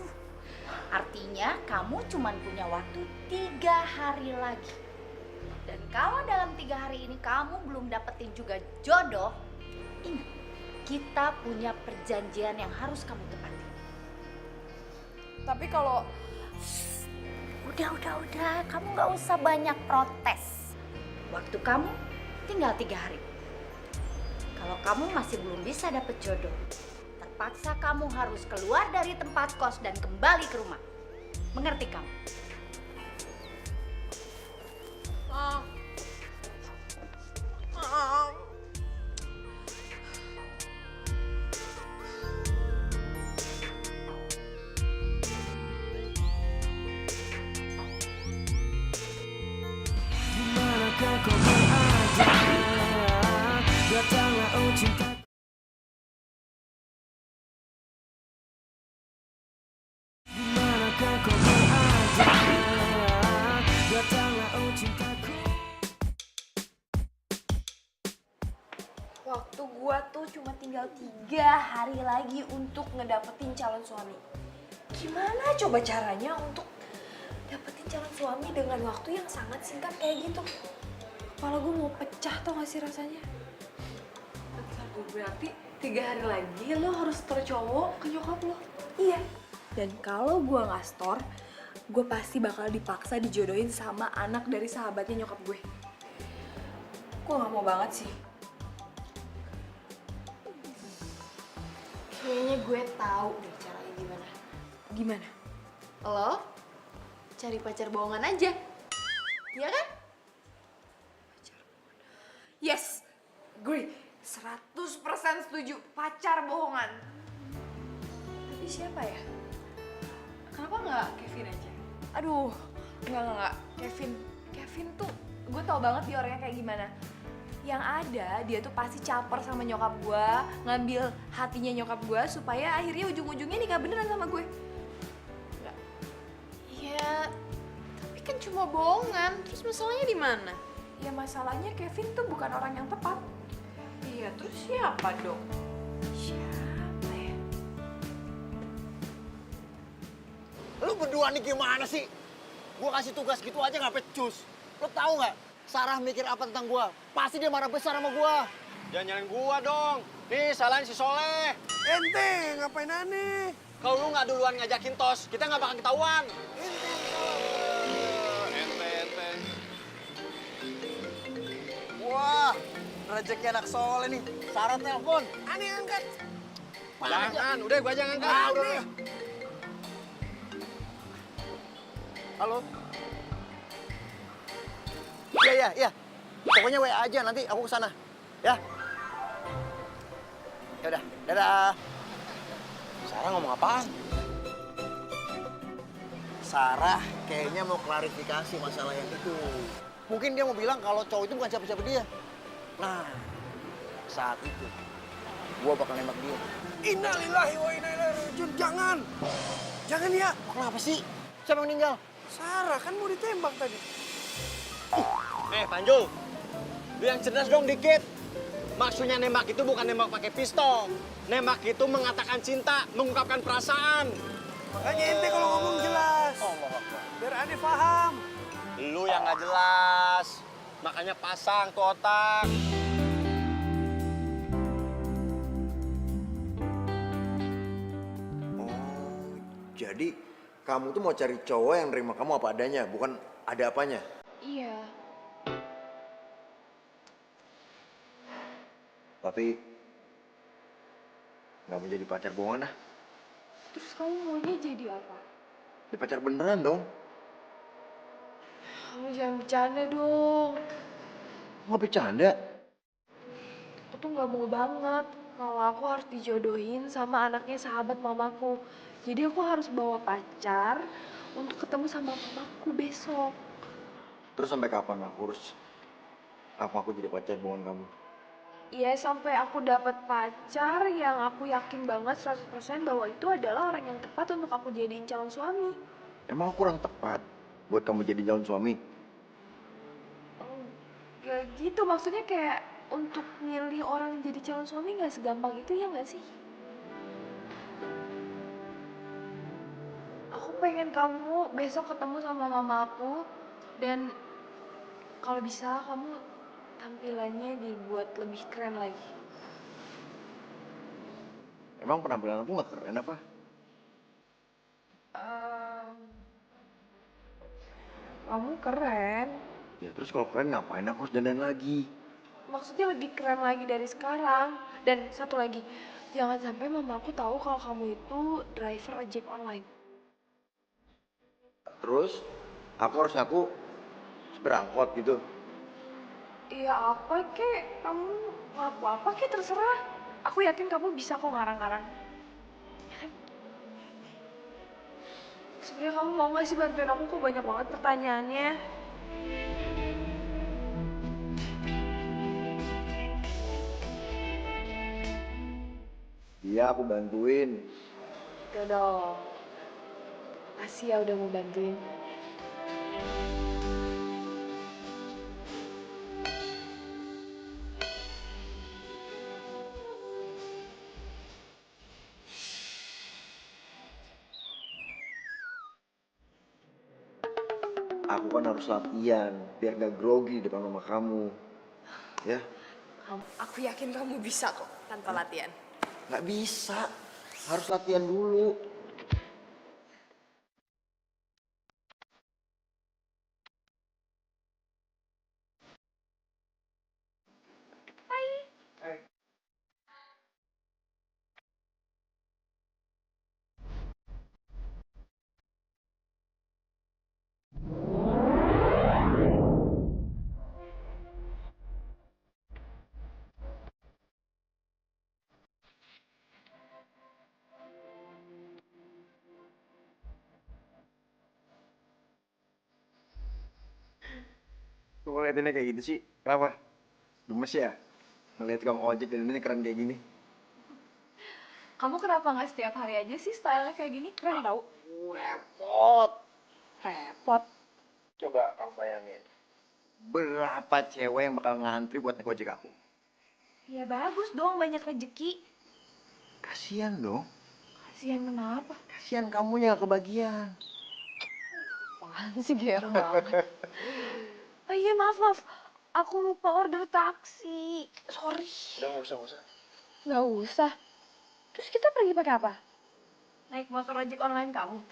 Artinya kamu cuma punya waktu 3 hari lagi. Dan kalau dalam 3 hari ini kamu belum dapetin juga jodoh, ingat, kita punya perjanjian yang harus kamu tepati. Tapi kalau Udah, kamu nggak usah banyak protes. Waktu kamu tinggal 3 hari. Kalau kamu masih belum bisa dapet jodoh, terpaksa kamu harus keluar dari tempat kos dan kembali ke rumah. Mengerti kamu? waktu gua tuh cuma tinggal 3 hari lagi untuk ngedapetin calon suami. Gimana coba caranya untuk dapetin calon suami dengan waktu yang sangat singkat kayak gitu? Kepala gue mau pecah tau gak sih rasanya? Bentar, berarti 3 hari lagi lo harus store cowok ke nyokap lo? Iya. Dan kalau gue gak store, gue pasti bakal dipaksa dijodohin sama anak dari sahabatnya nyokap gue. Gue gak mau banget sih. Kayaknya gue tahu deh caranya gimana. Gimana? Lo cari pacar bohongan aja. Iya kan? Yes, gue 100% setuju pacar bohongan. Tapi siapa ya? Kenapa nggak Kevin aja? Aduh, nggak. Kevin tuh gue tau banget dia orangnya kayak gimana. Yang ada dia tuh pasti caper sama nyokap gue, ngambil hatinya nyokap gue supaya akhirnya ujung-ujungnya nikah beneran sama gue. Iya, tapi kan cuma bohongan. Terus masalahnya di mana? Ya masalahnya Kevin tuh bukan orang yang tepat. Iya, terus siapa dong? Siapa ya? Lu berdua nih gimana sih? Gua kasih tugas gitu aja nggak pecus. Lu tahu nggak? Sarah mikir apa tentang gua? Pasti dia marah besar sama gua. Jangan nyalain gua dong. Nih, salahin si Soleh. Ente, ngapain aneh? Kalau lu nggak duluan ngajakin tos, kita nggak bakal ketahuan. Ente. Wah, rezeki anak Soleh nih. Sarah telepon. Aneh angkat. Jangan, udah gua aja ngangkat. Udah. Halo. Iya. Pokoknya WA aja, nanti aku kesana. Ya. Ya udah, dadah. Sarah ngomong apaan? Sarah kayaknya mau klarifikasi masalah yang itu. Mungkin dia mau bilang kalau cowok itu bukan siapa-siapa dia. Nah, saat itu gua bakal nembak dia. Innalillahi wa inna ilaihi rajiun. Jangan. Jangan ya. Kenapa sih? Siapa yang meninggal? Sarah kan mau ditembak tadi. Panju, lu yang cerdas dong dikit. Maksudnya nembak itu bukan nembak pakai pistol. Nembak itu mengatakan cinta, mengungkapkan perasaan. Makanya ente kalau ngomong jelas. Allah Akbar. Biar aneh paham. Lu yang nggak jelas. Makanya pasang tuh otak. Oh, jadi kamu tuh mau cari cowok yang nerima kamu apa adanya, bukan ada apanya? Iya. Tapi nggak mau jadi pacar bohongan ah. Terus kamu maunya jadi apa? Jadi pacar beneran dong. Kamu jangan bercanda dong. Nggak bercanda. Aku tuh nggak mau banget kalau aku harus dijodohin sama anaknya sahabat mamaku. Jadi aku harus bawa pacar untuk ketemu sama mamaku besok. Terus sampai kapan aku harus aku jadi pacar bohongan kamu? Iya, sampai aku dapat pacar yang aku yakin banget 100% bahwa itu adalah orang yang tepat untuk aku jadiin calon suami. Emang aku kurang tepat buat kamu jadi calon suami? Gak gitu, maksudnya kayak untuk milih orang jadi calon suami gak segampang itu ya gak sih? Aku pengen kamu besok ketemu sama mama aku dan kalau bisa kamu tampilannya dibuat lebih keren lagi. Emang penampilan aku nggak keren apa? Kamu keren. Ya terus kalau keren ngapain aku harus dandan lagi? Maksudnya lebih keren lagi dari sekarang. Dan satu lagi, jangan sampai mamaku tahu kalau kamu itu driver ojek online. Terus aku harus ngaku berangkot gitu. Iya apa kek, kamu ngaku apa kek terserah. Aku yakin kamu bisa kok ngarang-ngarang. Sebenarnya kamu mau gak sih bantuin aku, kok banyak banget pertanyaannya. Iya aku bantuin. Udah dong. Makasih ya udah mau bantuin. Aku kan harus latihan biar gak grogi di depan mama kamu. Ya? Aku yakin kamu bisa kok tanpa latihan. Nggak bisa. Harus latihan dulu. Kok ngeliatinnya kayak gitu sih? Kenapa? Gemes ya? Ngeliat tukang ojek dan ini keren kayak gini. Kamu kenapa nggak setiap hari aja sih stylenya kayak gini? Keren tau. Repot. Repot. Coba kamu bayangin. Berapa cewek yang bakal ngantri buat naik ojek aku? Ya bagus dong, banyak rezeki. Kasian dong. Kasihan kenapa? Kasian kamunya gak kebagian. Apaan sih gero banget. Oh iya maaf. Aku lupa order taksi. Sorry. Udah nggak usah. Nggak usah. Terus kita pergi pakai apa? Naik motor ojek online kamu?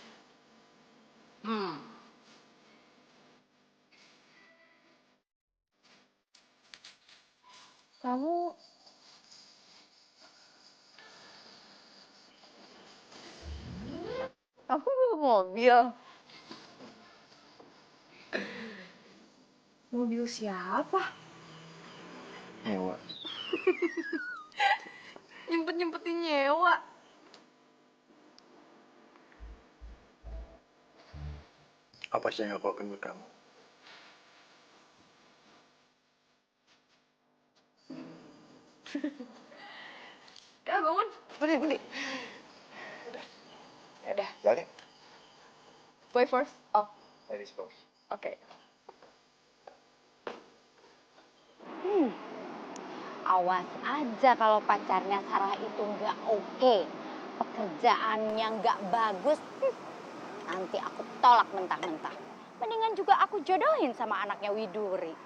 Kamu bawa mobil. Mobil siapa? Nyewa. Nyempetin nyewa. Apa sih yang aku lakukan buat kamu? Udah bangun. Berdiri. Udah. Jalan. Boy first. Oh, Ladies first. oke. Awas aja kalau pacarnya Sarah itu nggak oke, pekerjaannya nggak bagus, nanti aku tolak mentah-mentah. Mendingan juga aku jodohin sama anaknya Widuri.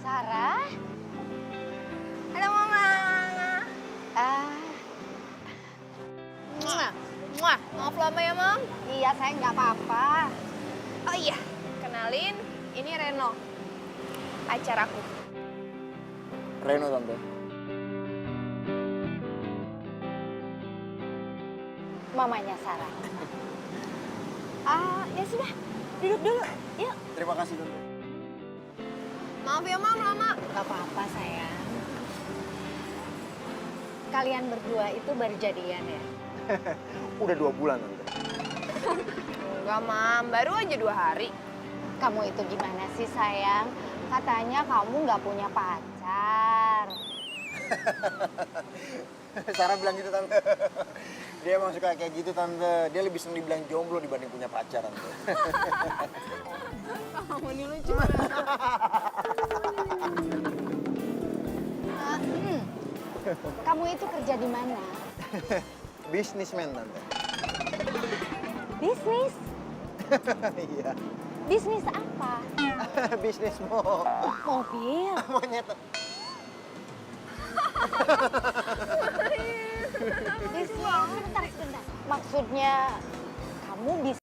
Sarah? Halo Mama. Maaf lama ya Mam. Iya saya nggak apa-apa. Oh iya, kenalin, ini Reno, pacar aku. Reno tante. Mamanya Sarah. Ya sudah, duduk dulu. Yuk. Terima kasih tante. Maaf ya Mam, lama. Gak apa-apa sayang. Kalian berdua itu baru jadian ya? Udah 2 bulan tante. Enggak Mam, baru aja 2 hari. Kamu itu gimana sih sayang? Katanya kamu nggak punya pacar. Sarah bilang gitu tante. Dia emang suka kayak gitu tante. Dia lebih seneng dibilang jomblo dibanding punya pacar tante. Kamu ini lucu. Kamu itu kerja di mana? Businessman tante. Bisnis? Iya. Bisnis apa? Bisnismu. Mobil. Monyet. Bisnis, sebentar. Maksudnya kamu bisa.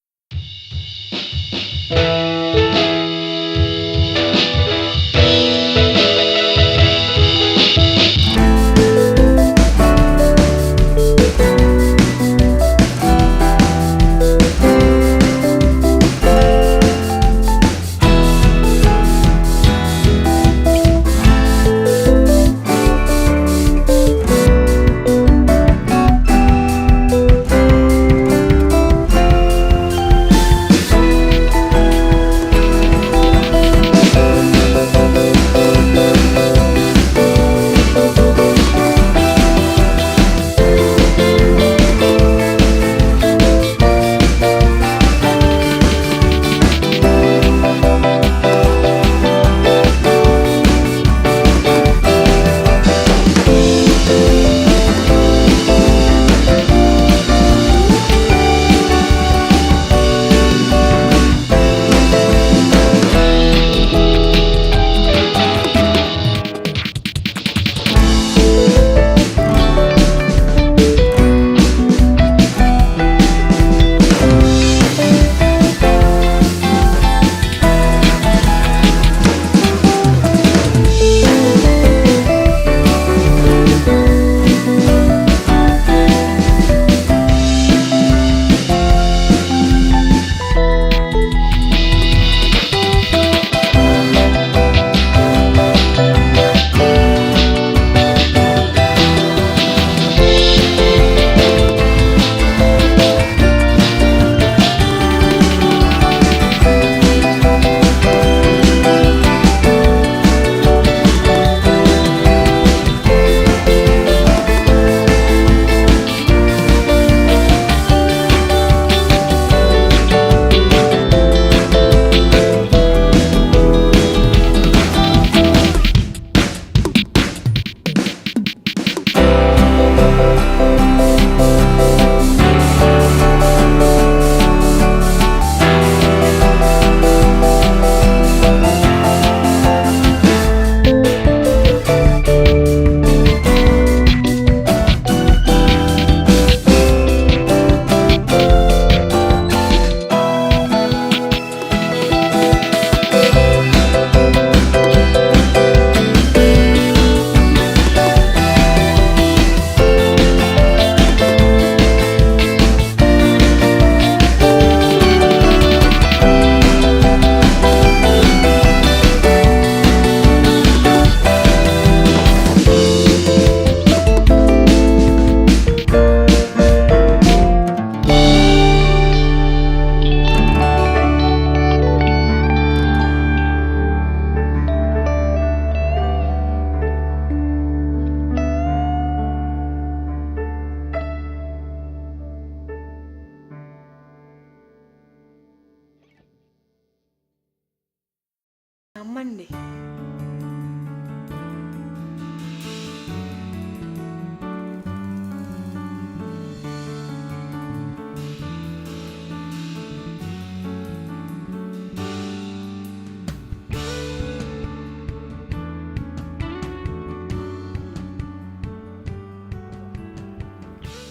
Aman deh.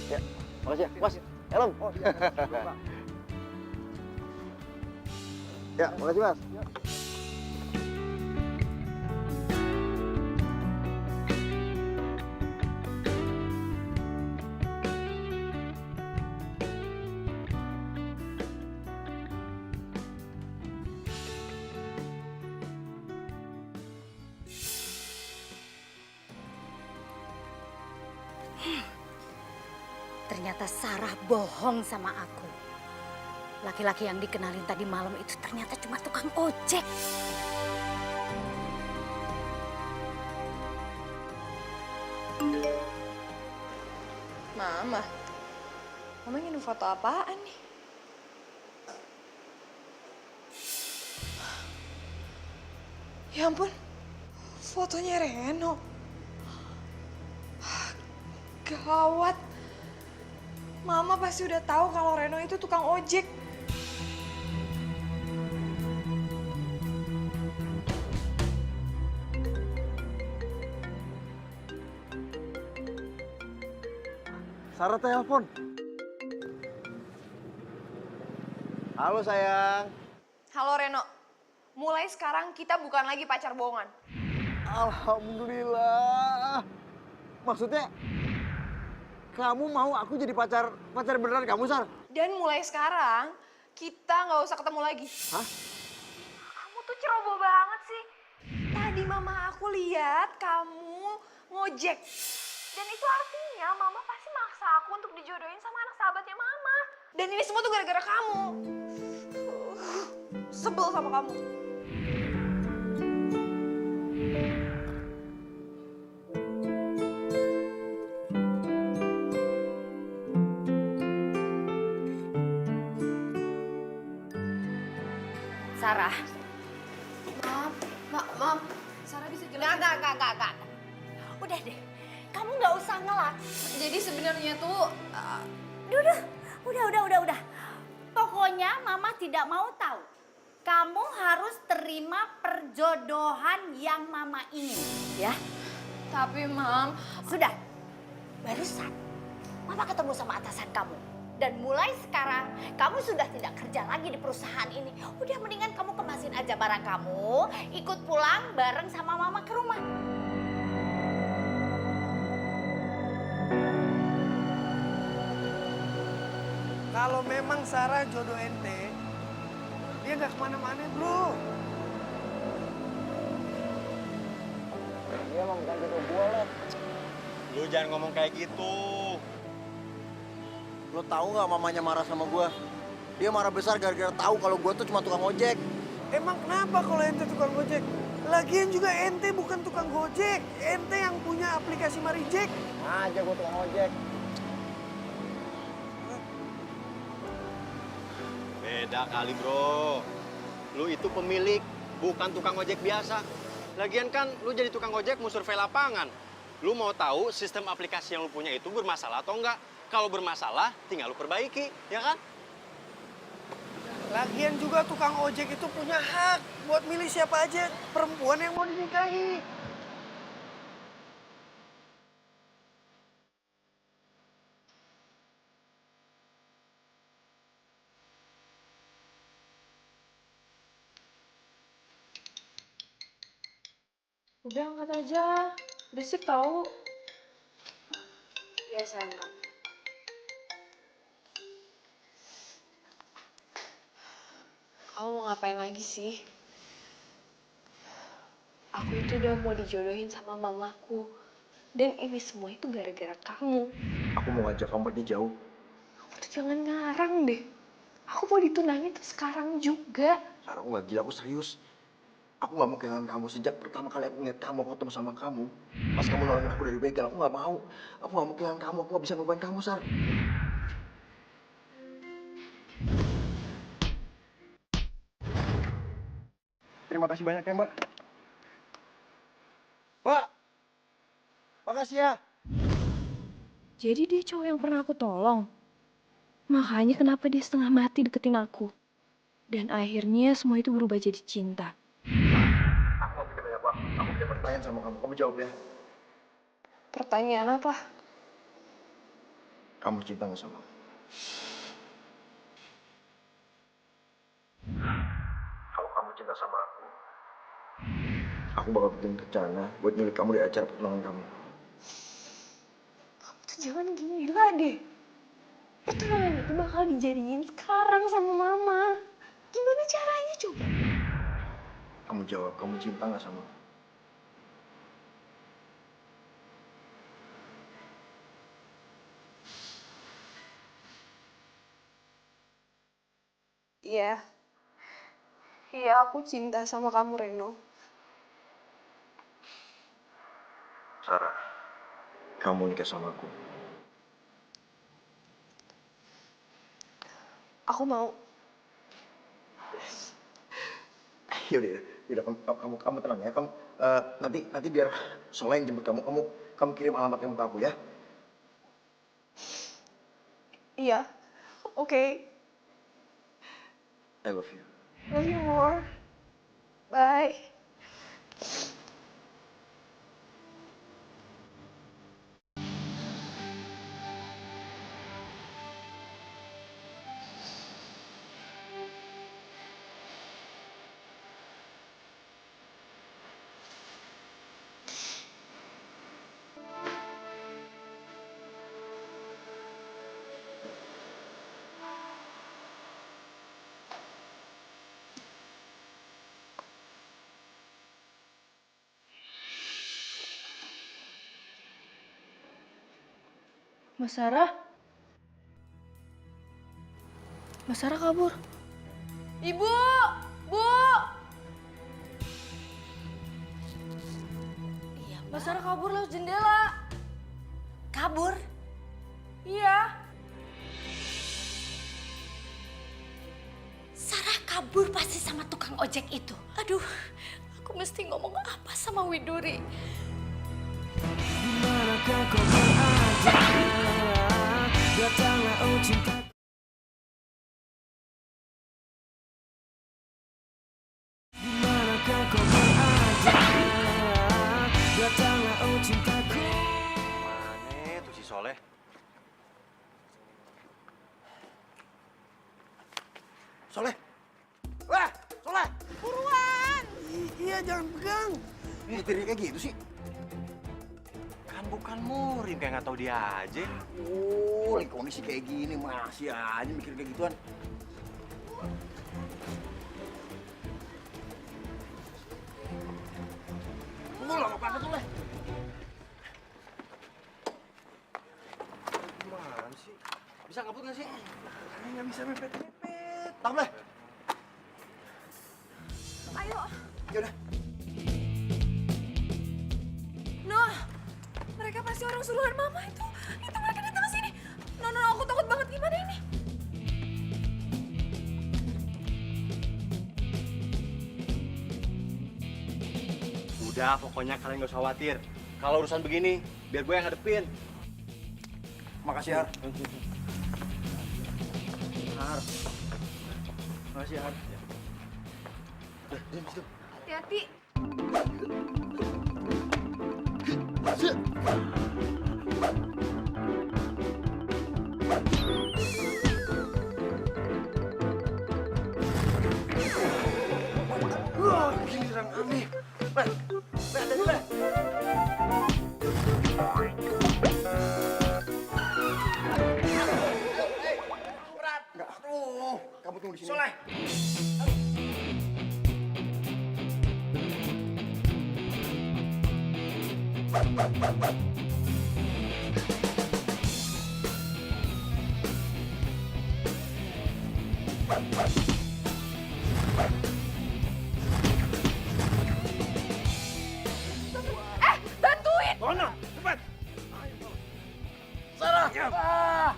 Ya, makasih ya. Mas, helm. Ya, makasih Mas. Ternyata Sarah bohong sama aku. Laki-laki yang dikenalin tadi malam itu ternyata cuma tukang ojek. Mama ingin foto apaan nih? Ya ampun, fotonya Reno. Gawat. Mama pasti udah tahu kalau Reno itu tukang ojek. Sarah telepon. Halo sayang. Halo Reno, mulai sekarang kita bukan lagi pacar bohongan. Alhamdulillah. Maksudnya kamu mau aku jadi pacar beneran kamu, Sar? Dan mulai sekarang kita nggak usah ketemu lagi. Hah? Kamu tuh ceroboh banget sih. Tadi mama aku lihat kamu ngojek. Dan itu artinya mama pasti maksa aku untuk dijodohin sama anak sahabatnya mama. Dan ini semua tuh gara-gara kamu. Sebel sama kamu. Sarah. Maaf. Sarah bisa jelasin? Enggak. Udah deh, kamu nggak usah ngelak. Jadi sebenarnya tuh Udah. Pokoknya mama tidak mau tahu. Kamu harus terima perjodohan yang mama ingin, ya. tapi Mam, Sudah. Barusan mama ketemu sama atasan kamu. Dan mulai sekarang kamu sudah tidak kerja lagi di perusahaan ini. Udah mendingan kamu kemasin aja barang kamu, ikut pulang bareng sama mama ke rumah. Kalau memang Sarah jodoh ente, dia nggak kemana-mana bro. Dia emang bukan jodoh gue, Let. Lu jangan ngomong kayak gitu. Lo tahu nggak mamanya marah sama gue? Dia marah besar gara-gara tahu kalau gue tuh cuma tukang ojek. Emang kenapa kalau ente tukang gojek? Lagian juga ente bukan tukang gojek, ente yang punya aplikasi Marijek. Aja gue tukang ojek. Beda kali bro. Lu itu pemilik, bukan tukang ojek biasa. Lagian kan lu jadi tukang ojek mau survei lapangan. Lu mau tahu sistem aplikasi yang lu punya itu bermasalah atau enggak? Kalau bermasalah, tinggal lu perbaiki, ya kan? Lagian juga tukang ojek itu punya hak buat milih siapa aja perempuan yang mau dinikahi. Udah angkat aja, berisik tahu. ya sayang. Kamu mau ngapain lagi sih? Aku itu udah mau dijodohin sama mamaku. Dan ini semua itu gara-gara kamu. Aku mau ngajak kamu pergi jauh. Kamu tuh jangan ngarang deh. Aku mau ditunangin tuh sekarang juga. Sarah, aku nggak gila, aku serius. Aku nggak mau kehilangan kamu. Sejak pertama kali aku ngeliat kamu, aku ketemu sama kamu. Pas kamu nolongin aku dari begal, aku nggak mau. Aku nggak mau kehilangan kamu, aku nggak bisa ngelupain kamu, Sar. Terima kasih banyak ya, Mbak. Pak, makasih ya. Jadi dia cowok yang pernah aku tolong. Makanya kenapa dia setengah mati deketin aku. Dan akhirnya semua itu berubah jadi cinta. Aku mau bertanya, Pak. Aku punya pertanyaan sama kamu. Kamu jawab ya. Pertanyaan apa? Kamu cinta nggak sama aku? Kalau kamu cinta sama aku bakal bikin rencana buat nyulik kamu di acara pertunangan kamu. Kamu tuh jangan gila deh. Pertunangan itu bakal dijadiin sekarang sama mama. Gimana caranya coba? Kamu jawab, kamu cinta nggak sama aku? Iya. Iya, aku cinta sama kamu, Reno. Sarah, kamu nikah sama aku. Aku mau. Yaudah, kamu tenang ya. Kamu nanti biar Sola yang jemput kamu. Kamu kirim alamat kamu ke aku ya. Iya. Oke. I love you. Love you more. Bye. Mbak Sarah? Mbak Sarah kabur. Ibu! Bu! Iya, Mbak Sarah kabur lewat jendela. kabur. Iya. Sarah kabur pasti sama tukang ojek itu. Aduh, aku mesti ngomong apa sama Widuri? Mana tuh si Soleh? Soleh. Wah, Soleh. Iya, jangan pegang. Ini nyetirnya kayak gitu sih. Kan bukan murim, kayak nggak tahu dia aja. Oh, lagi kondisi kayak gini masih aja mikir kayak gituan. Lama banget tuh, Leh. Gimana sih? Bisa ngaput nggak sih? Nggak bisa mepet-mepet. Tam, Leh. Ayo. Yaudah. Noh, mereka pasti orang suruhan mama itu. Itu mereka datang ke sini. No, aku takut banget. Gimana ini? Udah, pokoknya kalian nggak usah khawatir. Kalau urusan begini, biar gue yang ngadepin. Makasih, Har. Har. Makasih, Har. Udah, diam situ. Hati-hati. Giliran aneh. Leh, hati-hati, Leh. Berat. Enggak, aduh. Kamu tunggu di sini. Soleh. Bantuin! Mana? Cepat. Sarah. Ah.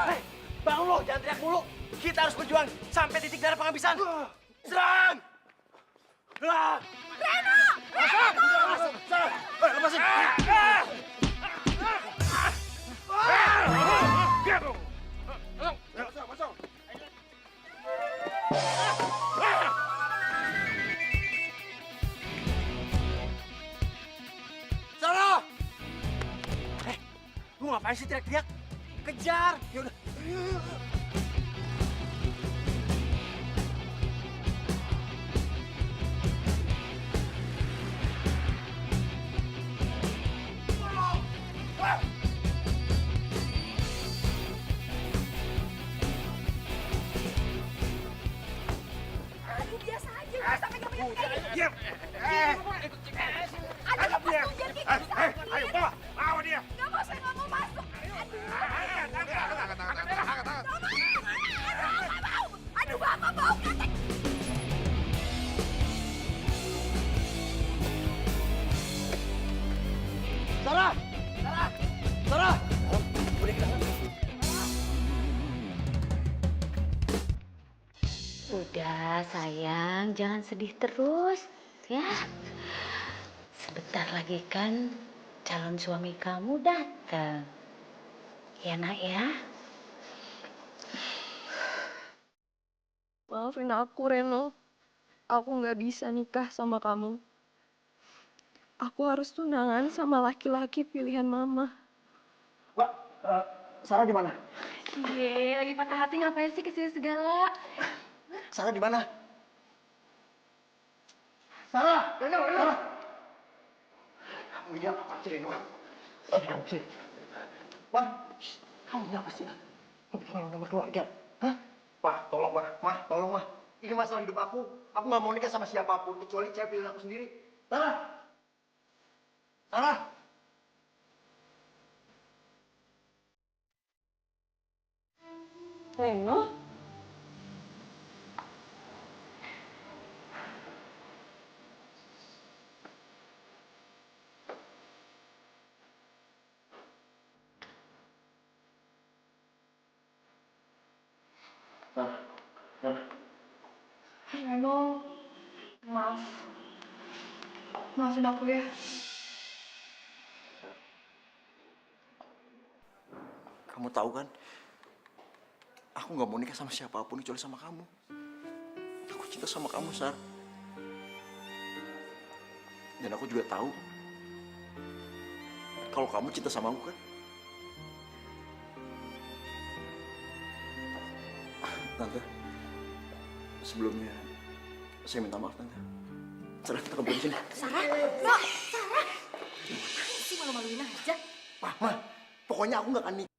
Hei, bangun lo, jangan teriak mulu. Kita harus berjuang sampai titik darah penghabisan. Serang! Ah! Masuk. Sarah. Lepasin. Masuk. Sarah! Lu ngapain sih teriak-teriak? Kejar! Yaudah. Aduh, biasa aja. Gak usah pegang-pegang kayak gitu. Diam. Aduh, lepas tuh, jangan kayak gitu. Ayo, bawa dia. Gak mau, saya gak mau masuk. Aduh, Bapak mau ketek. Sarah. Sarah. Udah sayang, jangan sedih terus ya. Sebentar lagi kan calon suami kamu datang. Ya nak ya. Maafin aku, Reno. Aku nggak bisa nikah sama kamu. Aku harus tunangan sama laki-laki pilihan mama. Wah, Sarah di mana? Iya, lagi patah hati ngapain sih kesini segala? Sarah di mana? Sarah, Reno. Kamu ini apa sih, Reno? Apa sih? Pak, kamu ini apa sih? Bukan nama keluarga. Hah? Pak, tolong, Pak. Mah, tolong, Mah. Ini masalah hidup aku. Aku nggak mau nikah sama siapapun, kecuali cewek pilihan aku sendiri. Sarah! Sarah! Reno? Reno, maaf. Maafin aku ya. Kamu tahu kan? Aku nggak mau nikah sama siapapun kecuali sama kamu. Aku cinta sama kamu, Sar. Dan aku juga tahu kalau kamu cinta sama aku kan. Tante, sebelumnya saya minta maaf, Tante. Sarah, kita kembali sini. Sarah, no, Sarah. Sih malu-maluin aja. Mama, pokoknya aku nggak akan nikah.